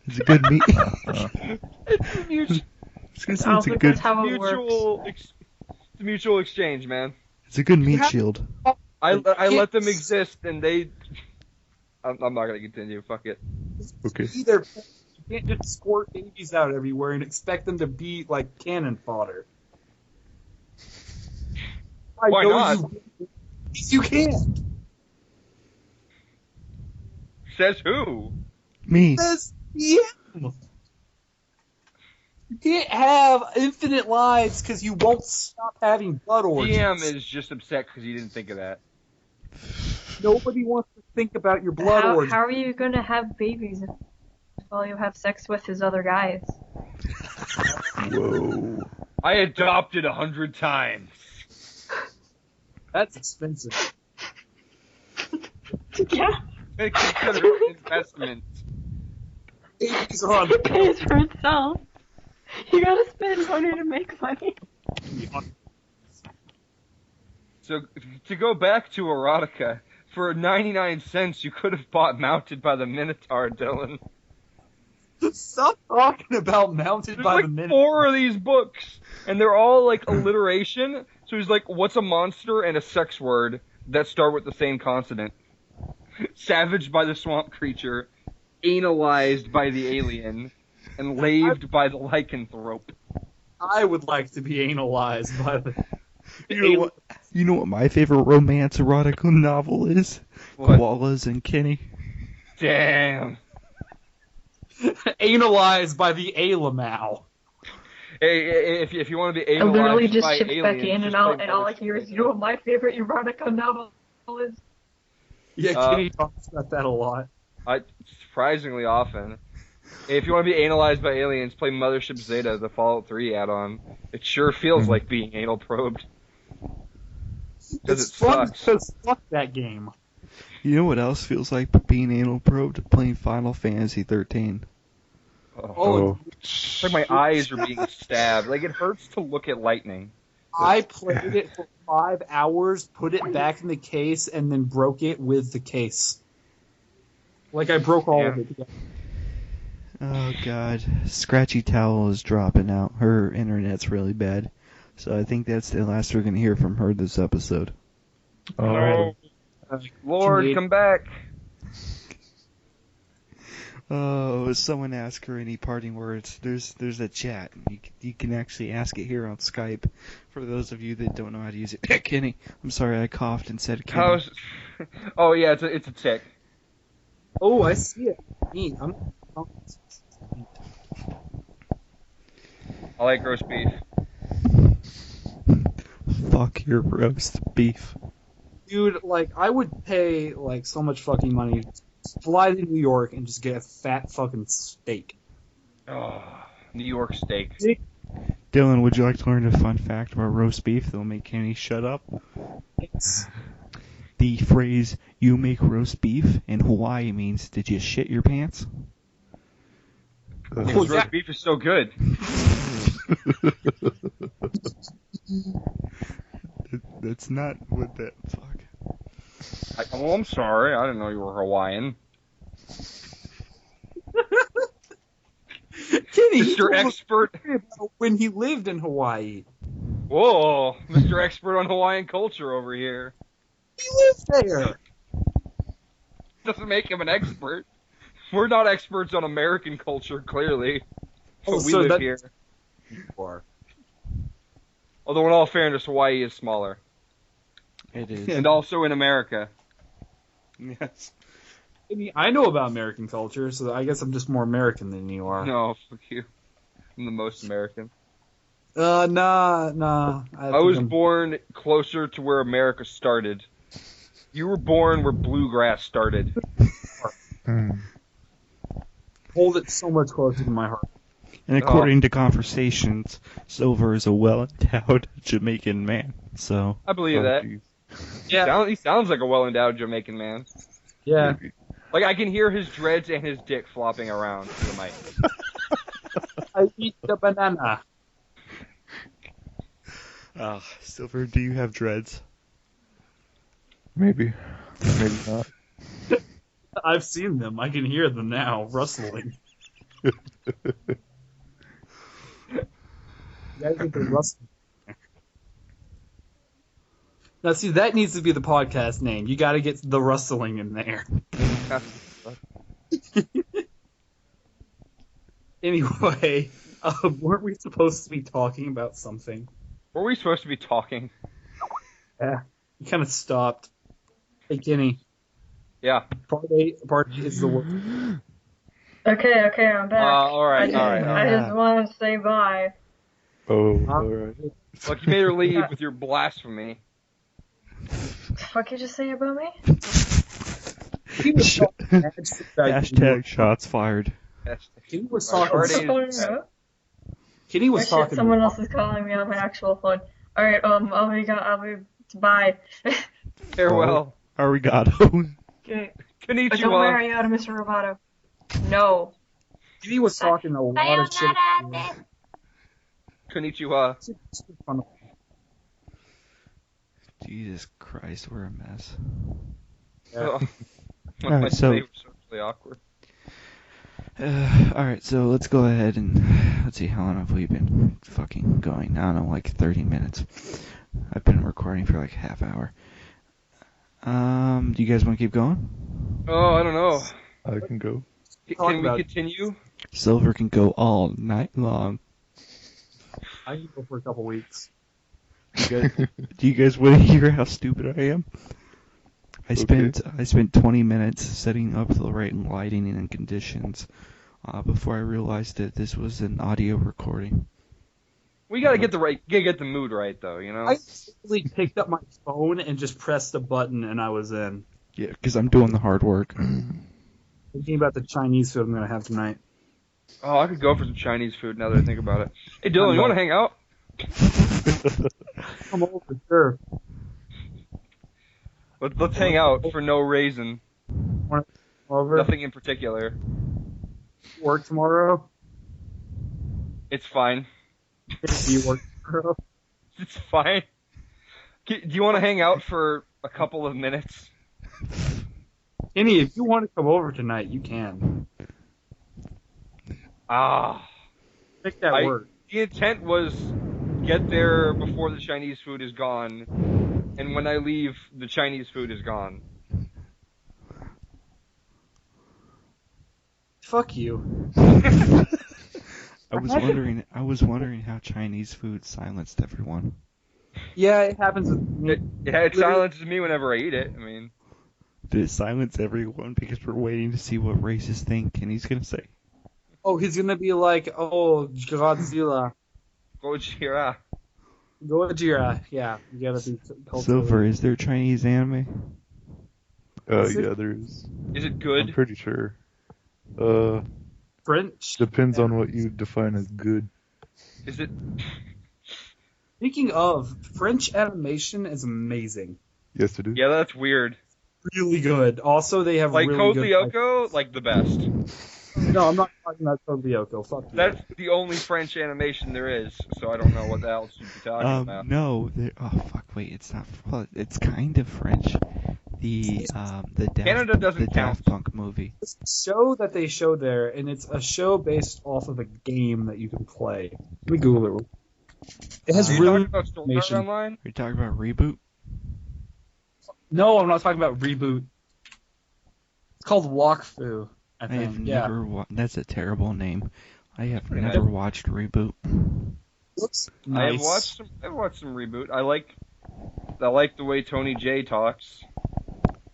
It's a good meet. It's a mutual, It's I don't a think good. that's how it works. it's a mutual exchange, man. It's a good meat shield. I let them exist, and they. I'm not gonna continue. Fuck it. Okay. Either you can't just squirt babies out everywhere and expect them to be like cannon fodder. Why not? You can't. Says who? Me. Says him. You can't have infinite lives because you won't stop having blood orgies. DM is just upset because he didn't think of that. Nobody wants to think about your blood orgies. How are you gonna have babies if all you have sex with is other guys? Whoa. I adopted 100 times. That's expensive. Yeah. Consider it an investment. Babies are on It pays for itself. You gotta spend money to make money. So, to go back to erotica, for 99 cents you could have bought Mounted by the Minotaur, Dylan. Stop talking about Mounted There's by like the Minute. 4 of these books, and they're all like alliteration. So he's like, what's a monster and a sex word that start with the same consonant? Savaged by the swamp creature, analyzed by the alien, and laved by the lycanthrope. I would like to be analyzed by the. You know what my favorite romance erotic novel is? What? Koalas and Kenny. Damn. Analyzed by the Alamau. Hey, if you want to be I analyzed literally just by shift aliens, back in and just out, play and all I Mothership hear is, Zeta. you know what my favorite erotica novel is? Yeah, Kenny talks about that a lot. Surprisingly often. If you want to be analyzed by aliens, play Mothership Zeta, the Fallout 3 add-on. It sure feels like being anal probed. Because It's it fun sucks. because fuck that game. You know what else feels like being anal probed? Playing Final Fantasy 13. Oh, it's like my eyes are being stabbed. Like, it hurts to look at lightning. I played it for 5 hours, put it back in the case, and then broke it with the case. Like, I broke all of it together. Oh god. Scratchy Towel is dropping out. Her internet's really bad. So I think that's the last we're going to hear from her this episode. No. Lord, Canadian- come back. Oh, someone ask her any parting words. There's a chat. You can actually ask it here on Skype. For those of you that don't know how to use it. Kenny, I'm sorry I coughed and said Kenny. How's... Oh, yeah, it's a tick. Oh, I see it. Neat. I like roast beef. Fuck your roast beef. Dude, like, I would pay, like, so much fucking money to fly to New York and just get a fat fucking steak. Oh, New York steak. Dylan, would you like to learn a fun fact about roast beef that'll make Kenny shut up? It's, The phrase, you make roast beef, in Hawaii means, did you shit your pants? Because roast beef is so good. That's not what that... Fuck. Oh, I'm sorry. I didn't know you were Hawaiian. Kenny, Mr. Expert. when he lived in Hawaii. Whoa, Mr. Expert on Hawaiian culture over here. He lived there. Doesn't make him an expert. We're not experts on American culture, clearly. But Oh, we so live that- here. You are. Although, in all fairness, Hawaii is smaller. It is. And also in America. Yes. I mean, I know about American culture, so I guess I'm just more American than you are. No, fuck you. I'm the most American. Nah. I was born closer to where America started. You were born where bluegrass started. Hold it so much closer to my heart. And according to Conversations, Silver is a well-endowed Jamaican man. So I believe that. Geez. Yeah. He sounds like a well-endowed Jamaican man. Yeah. Maybe. Like, I can hear his dreads and his dick flopping around to the mic. I eat the banana. Silver, do you have dreads? Maybe not. I've seen them. I can hear them now, rustling. You gotta get the rustling. Now, see, that needs to be the podcast name. You gotta get the rustling in there. Anyway, weren't we supposed to be talking about something? Were we supposed to be talking? Yeah. You kind of stopped. Hey, Kenny. Yeah. Part 8 is the word. Okay, I'm back. Alright. I just want to say bye. Oh, alright. Look, you made her leave with your blasphemy. The fuck you just say about me? He was talking Hashtag shots fired. Kenny was Part talking. 8 is- Kenny was Shit, talking. someone else is calling me on my actual phone. Alright, I'll be bye. Farewell. Arigato. Okay. Don't Konnichiwa. marry out of Mr. Roboto. No. Kenny was talking a lot of shit. Konnichiwa. Jesus Christ, we're a mess. Yeah. Alright, so- They were socially awkward. Alright, so let's go ahead and let's see, how long have we been fucking going? I don't know, like 30 minutes. I've been recording for like half hour. Do you guys want to keep going? Oh, I don't know. I can go. Can we continue? Silver can go all night long. I can go for a couple weeks. Do you guys want to hear how stupid I am? I spent 20 minutes setting up the right lighting and conditions before I realized that this was an audio recording. We gotta get the mood right, though. You know. I simply picked up my phone and just pressed a button, and I was in. Yeah, because I'm doing the hard work. Thinking about the Chinese food I'm gonna have tonight. Oh, I could go for some Chinese food now that I think about it. Hey, Dylan, you want to hang out? Come over, sure. Let's hang out for no reason. Over. Nothing in particular. Work tomorrow. It's fine. Do you work tomorrow? It's fine. Do you want to hang out for a couple of minutes? Kenny, if you want to come over tonight, you can. Make that work. The intent was get there before the Chinese food is gone, and when I leave, the Chinese food is gone. Fuck you. I was wondering how Chinese food silenced everyone. Yeah, it happens with me. It silences me whenever I eat it. I mean, Did it silence everyone because we're waiting to see what racists think? And he's gonna say, Oh, he's gonna be like, oh, Godzilla. Gojira. Gojira. Yeah, you gotta be culturally. Silver, is there Chinese anime? Yeah, there is. Is it I'm good? pretty sure. French. Depends on what you define as good. Is it? Speaking of, French animation is amazing. Yes, it is. Yeah, that's weird. Really good. Also, they have Like really Code good. Lyoko, like the best. No, I'm not talking about Code Lyoko. Fuck you. That's the only French animation there is, so I don't know what else you'd be talking about. No, oh fuck, wait, it's not. Well, it's kind of French. The Canada doesn't the count. Daft Punk movie. It's a show that they show there, and it's a show based off of a game that you can play. Let me Google it. It has Are you really talking about Sword Art information. Online? Are you talking about Reboot? No, I'm not talking about Reboot. It's called Walkthrough, I I think. have Yeah. never That's a terrible name. I have Pretty never nice. watched Reboot. Looks I've nice. watched some Reboot. I like I like the way Tony J talks.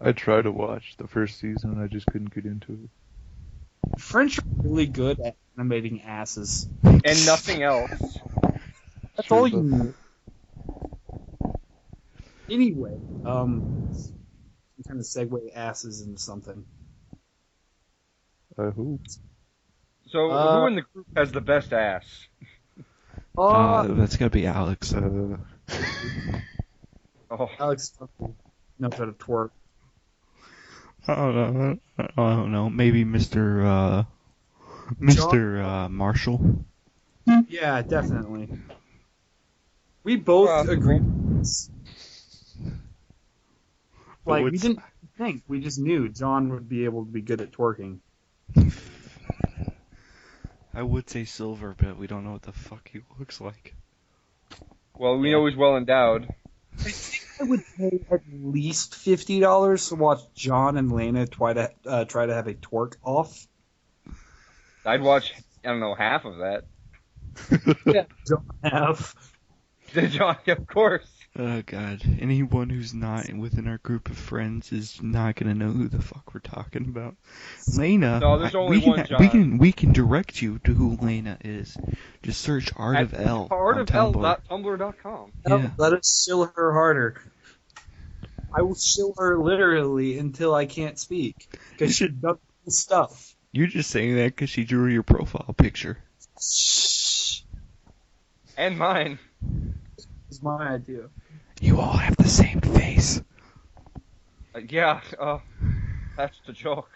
I tried to watch the first season and I just couldn't get into it. French are really good at animating asses. And nothing else. That's True, all you but- need. Anyway, kind of segue asses into something. I hope. So, who in the group has the best ass? That's gotta be Alex. Oh, Alex knows how to twerk. I don't know. Maybe Mr. Marshall. Yeah, definitely. We both agree with this. Like, we didn't think. We just knew John would be able to be good at twerking. I would say Silver, but we don't know what the fuck he looks like. well, we know he's well endowed. I would pay at least $50 to watch John and Lena try to have a twerk off. I'd watch, I don't know, half of that. Yeah, John have. John, of course. Oh god. Anyone who's not within our group of friends is not gonna know who the fuck we're talking about. Lena. No, there's only one John. We can direct you to who Lena is. Just search Art of L on Tumblr. Artofl.tumblr.com. Yeah. Let us shill her harder. I will shill her literally until I can't speak. Because she does cool stuff. You're just saying that because she drew your profile picture. Shh. And mine. It's my idea. You all have the same face. Yeah, that's the joke.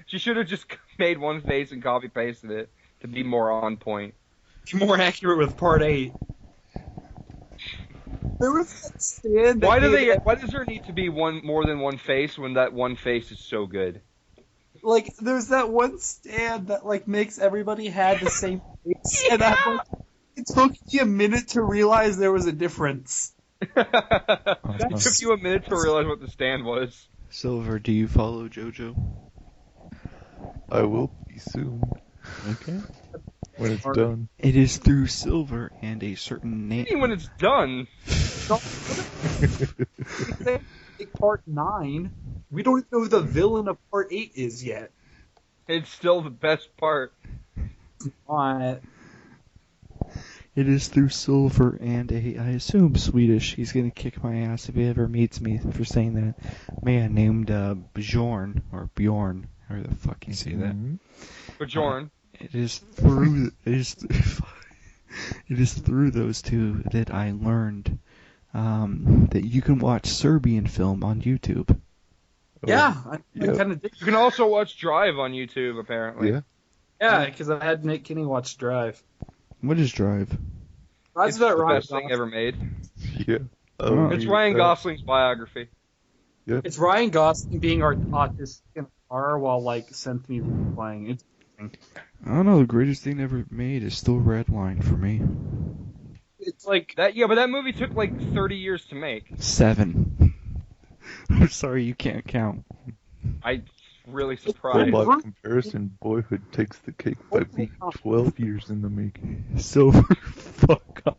She should have just made one face and copy-pasted it to be more on point. Be more accurate with part 8. There was that stand that Why does there need to be more than one face when that one face is so good? like, there's that one stand that, like, makes everybody have the same face. And I'm like, it took me a minute to realize there was a difference. It took you a minute to realize what the stand was. Silver, do you follow JoJo? I will be soon. Okay. When it's done. It is through Silver and a certain name. When it's done. Part 9, we don't even know who the villain of part 8 is yet. It's still the best part. It is through Silver and I assume Swedish. He's gonna kick my ass if he ever meets me for saying that. Man named Bjorn, or Bjorn, how the fuck you say that. Bjorn. It is through those two that I learned that you can watch Serbian film on YouTube. Yeah, I kind of did. You can also watch Drive on YouTube, apparently. Yeah. Yeah, because I had Nate Kinney watch Drive. What is Drive? That's It's about the Ryan best thing Gosling. ever made. Yeah. It's Ryan Gosling's biography. It's Ryan Gosling being autistic in a car while, like, synth music is playing. It's I don't know, the greatest thing ever made is still Redline for me. It's like That but that movie took like 30 years to make. 7. I'm sorry, you can't count. I'm really Well, surprised. by comparison, Boyhood takes the cake by being 12 years in the making. Silver, fuck off.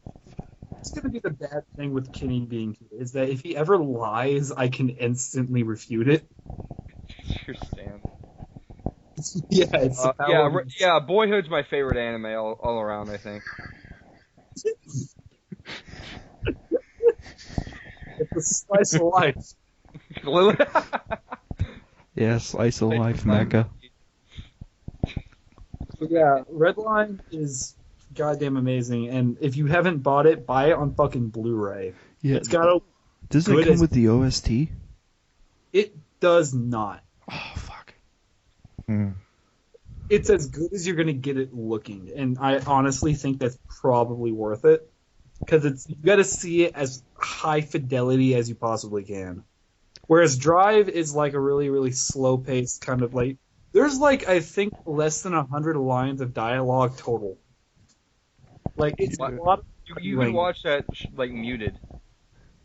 it's gonna be the bad thing with Kinney being here is that if he ever lies, I can instantly refute it. Your stand. Yeah, it's the power of- Yeah. Boyhood's my favorite anime all around. I think. It's a slice of life. Yeah, slice of life, Mecca. But yeah, Redline is goddamn amazing, and if you haven't bought it, buy it on fucking Blu-ray. Yeah. It's got a. Does it good come as- with the OST? It does not. Oh, fuck. It's as good as you're gonna get it looking, and I honestly think that's probably worth it because you got to see it as high fidelity as you possibly can. Whereas Drive is like a really, really slow paced kind of like. There's like I think less than 100 lines of dialogue total. Like it's a lot. You can watch that like muted.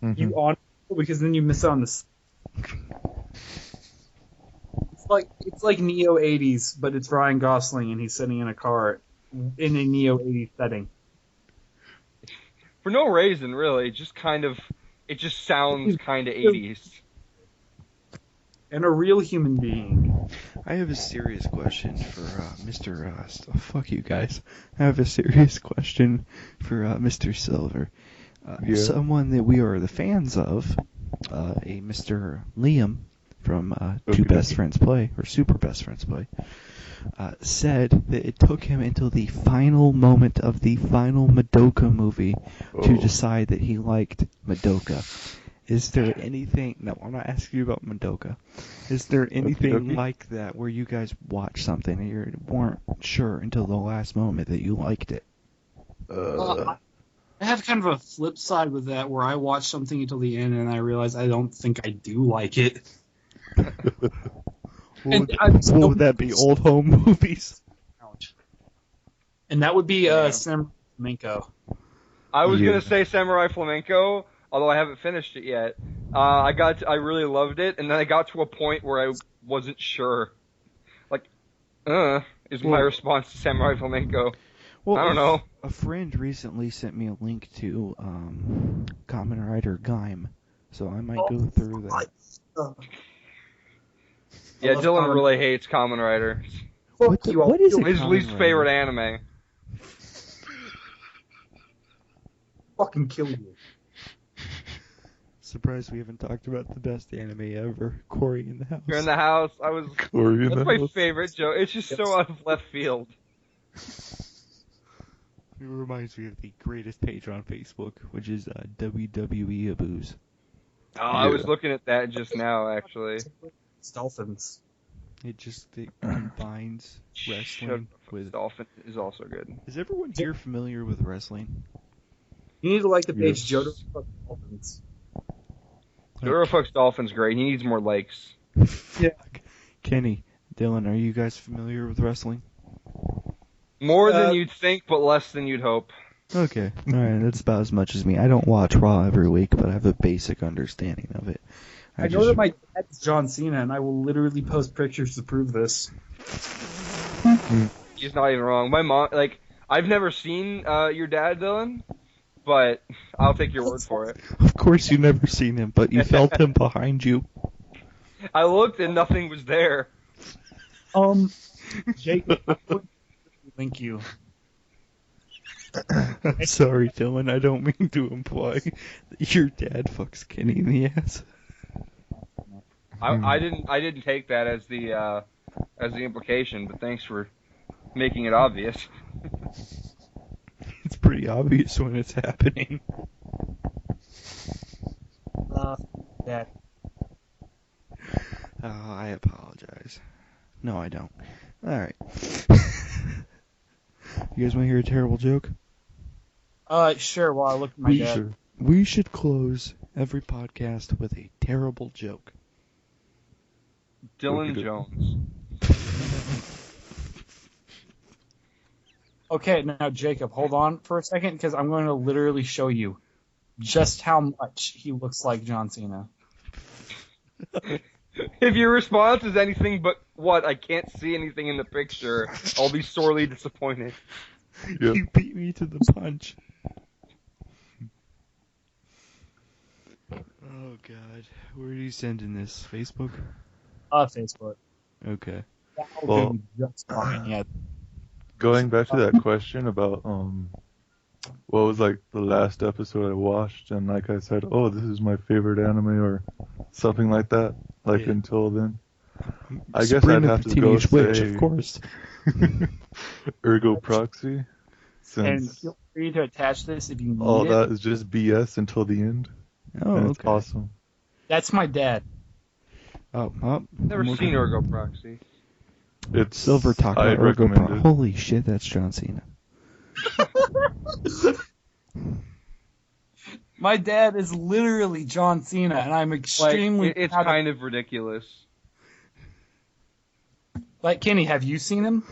You on because then you miss out on this. It's like Neo 80s, but it's Ryan Gosling and he's sitting in a car in a Neo 80s setting. For no reason, really. Just kind of It just sounds kind of 80s. And a real human being. I have a serious question for Mr. Fuck you guys. I have a serious question for Mr. Silver. Yeah. Someone that we are the fans of, a Mr. Liam from Two Okay. Best Friends Play, or Super Best Friends Play, said that it took him until the final moment of the final Madoka movie to Oh. decide that he liked Madoka. Is there anything... No, I'm not asking you about Madoka. Is there anything Okay. like that where you guys watched something and you weren't sure until the last moment that you liked it? I have kind of a flip side with that, where I watch something until the end and I realize I don't think I do like it. What would that be? Old home movies? Ouch. And that would be Yeah. Samurai Flamenco. I was Yeah. gonna say Samurai Flamenco, although I haven't finished it yet. I really loved it, and then I got to a point where I wasn't sure. Like, is my Well- response to Samurai Flamenco. Well, I don't know. A friend recently sent me a link to Kamen Rider Gaim, so I might go through that. Yeah, love Dylan Kamen really hates Kamen Rider. What is it? His Kamen least Rider? favorite anime. Fucking kill you. Surprised we haven't talked about the best anime ever, Corey in the House. You're in the house. Corey in That's the my house. favorite joke. It's just so out of left field. It reminds me of the greatest page on Facebook, which is WWE Aboos. Oh, I was Yeah. looking at that just now, actually. It's dolphins. It combines wrestling with... Dolphin is also good. Is everyone here familiar with wrestling? You need to like the page Yes. Jodo Fuck Dolphins. Jotaro fucks Dolphin's great. He needs more likes. Yeah. Kenny, Dylan, are you guys familiar with wrestling? More than you'd think, but less than you'd hope. Okay, alright, that's about as much as me. I don't watch Raw every week, but I have a basic understanding of it. I know that my dad's John Cena, and I will literally post pictures to prove this. He's not even wrong. My mom, I've never seen your dad, Dylan, but I'll take your word for it. Of course you've never seen him, but you felt him behind you. I looked and nothing was there. Jake, thank you. I'm sorry, Dylan, I don't mean to imply that your dad fucks Kenny in the ass. I didn't take that as the implication, but thanks for making it obvious. It's pretty obvious when it's happening. Dad. Oh, I apologize. No, I don't. Alright. You guys want to hear a terrible joke? Sure, while I look at my dad. Sure. We should close every podcast with a terrible joke. Dylan Okay. Jones. Okay, now Jacob, hold on for a second, because I'm going to literally show you just how much he looks like John Cena. If your response is anything but what, I can't see anything in the picture, I'll be sorely disappointed. Yep. You beat me to the punch. Oh god. Where are you sending this? Facebook? Facebook. Okay. Well- Just fine, yeah. Going back to that question about what was like the last episode I watched, and like I said, oh, this is my favorite anime or something like that. Like Yeah. until then, I guess Sabrina I'd have the to go Teenage Witch, say of course. Ergo Proxy, And since feel free to attach this if you need all it. that is just BS until the end, Oh, and it's okay. awesome. That's my dad. Oh, Never I'm seen looking- Ergo Proxy. It's Silver talk I'd about Ergo recommend Pro. it. Holy shit, that's John Cena. My dad is literally John Cena, and I'm extremely It's proud of- kind of ridiculous. Like, Kenny, have you seen him?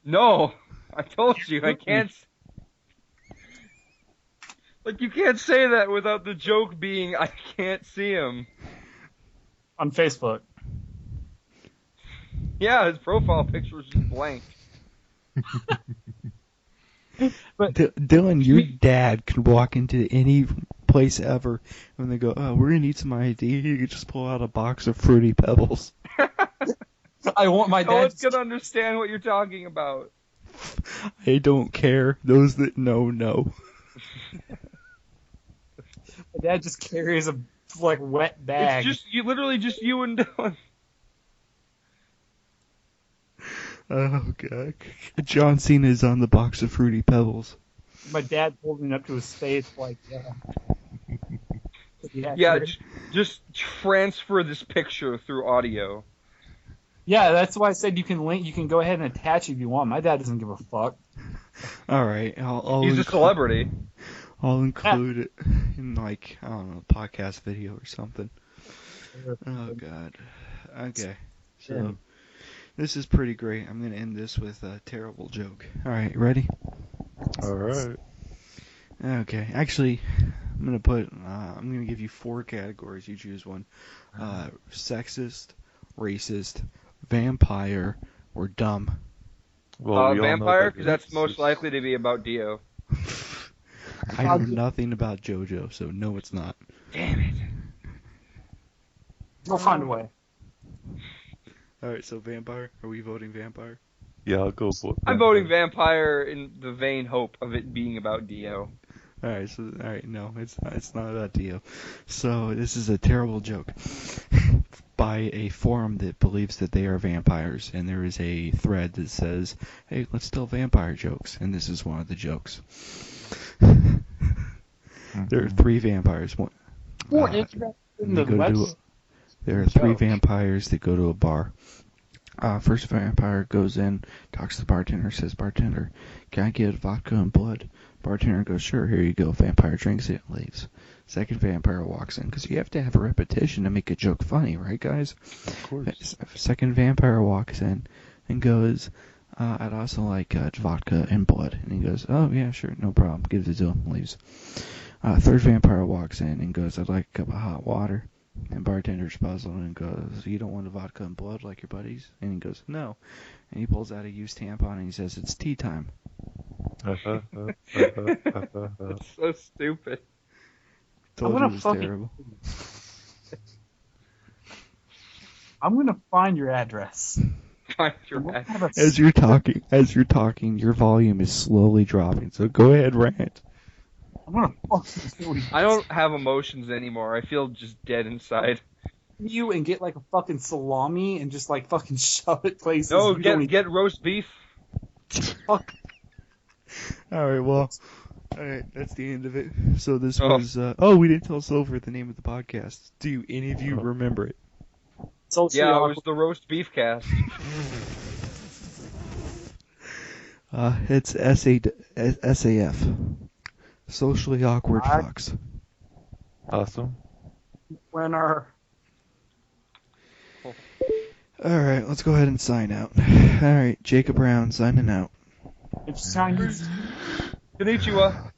No, I told you, I can't. Like, you can't say that without the joke being, I can't see him. On Facebook. Yeah, his profile picture was just blank. But Dylan, your dad could walk into any place ever. When they go, oh, we're gonna need some ID, you could just pull out a box of Fruity Pebbles. I want my No dad. one's gonna understand what you're talking about. I don't care. Those that know, know. My dad just carries a wet bag. It's just literally just you and Dylan. Oh god. John Cena is on the box of Fruity Pebbles. My dad holding it up to his face Yeah, just transfer this picture through audio. Yeah, that's why I said you can go ahead and attach it if you want. My dad doesn't give a fuck. All right, He's a celebrity. I'll include it in I don't know, podcast video or something. Oh god. Okay. So this is pretty great. I'm gonna end this with a terrible joke. All right, ready? All right. Okay. Actually, I'm gonna give you 4 categories. You choose one. Sexist, racist, vampire, or dumb. Well, vampire, because that's most likely to be about Dio. I know nothing about JoJo, so no, it's not. Damn it. We'll find a way. Alright, so vampire? Are we voting vampire? Yeah, I'll go for it. I'm voting vampire in the vain hope of it being about Dio. Alright, no, it's not about Dio. So, this is a terrible joke. By a forum that believes that they are vampires, and there is a thread that says, hey, let's tell vampire jokes, and this is one of the jokes. There are 3 vampires. There are 3 vampires that go to a bar. First vampire goes in, talks to the bartender, says, bartender, can I get vodka and blood? Bartender goes, sure, here you go. Vampire drinks it and leaves. Second vampire walks in, because you have to have a repetition to make a joke funny, right, guys? Of course. Second vampire walks in and goes, I'd also like vodka and blood. And he goes, oh, yeah, sure, no problem. Gives it to him, leaves. Third vampire walks in and goes, I'd like a cup of hot water. And bartender's puzzled and goes, you don't want a vodka and blood like your buddies? And he goes, no. And he pulls out a used tampon and he says, it's tea time. That's so stupid. Told you it was terrible. I'm gonna find your address. Find your address. As you're talking, your volume is slowly dropping. So go ahead, rant. I'm gonna fucking I don't have emotions anymore. I feel just dead inside. You and get like a fucking salami and just like fucking shove it places. No, get roast beef. Fuck. Alright, well, alright, that's the end of it. So this was, we didn't tell Silver the name of the podcast. Do any of you remember it? Yeah, it was the roast beef cast. It's SAF. Socially awkward fucks. Awesome. Winner. Alright, let's go ahead and sign out. Alright, Jacob Brown signing out. It's Chinese. Konnichiwa.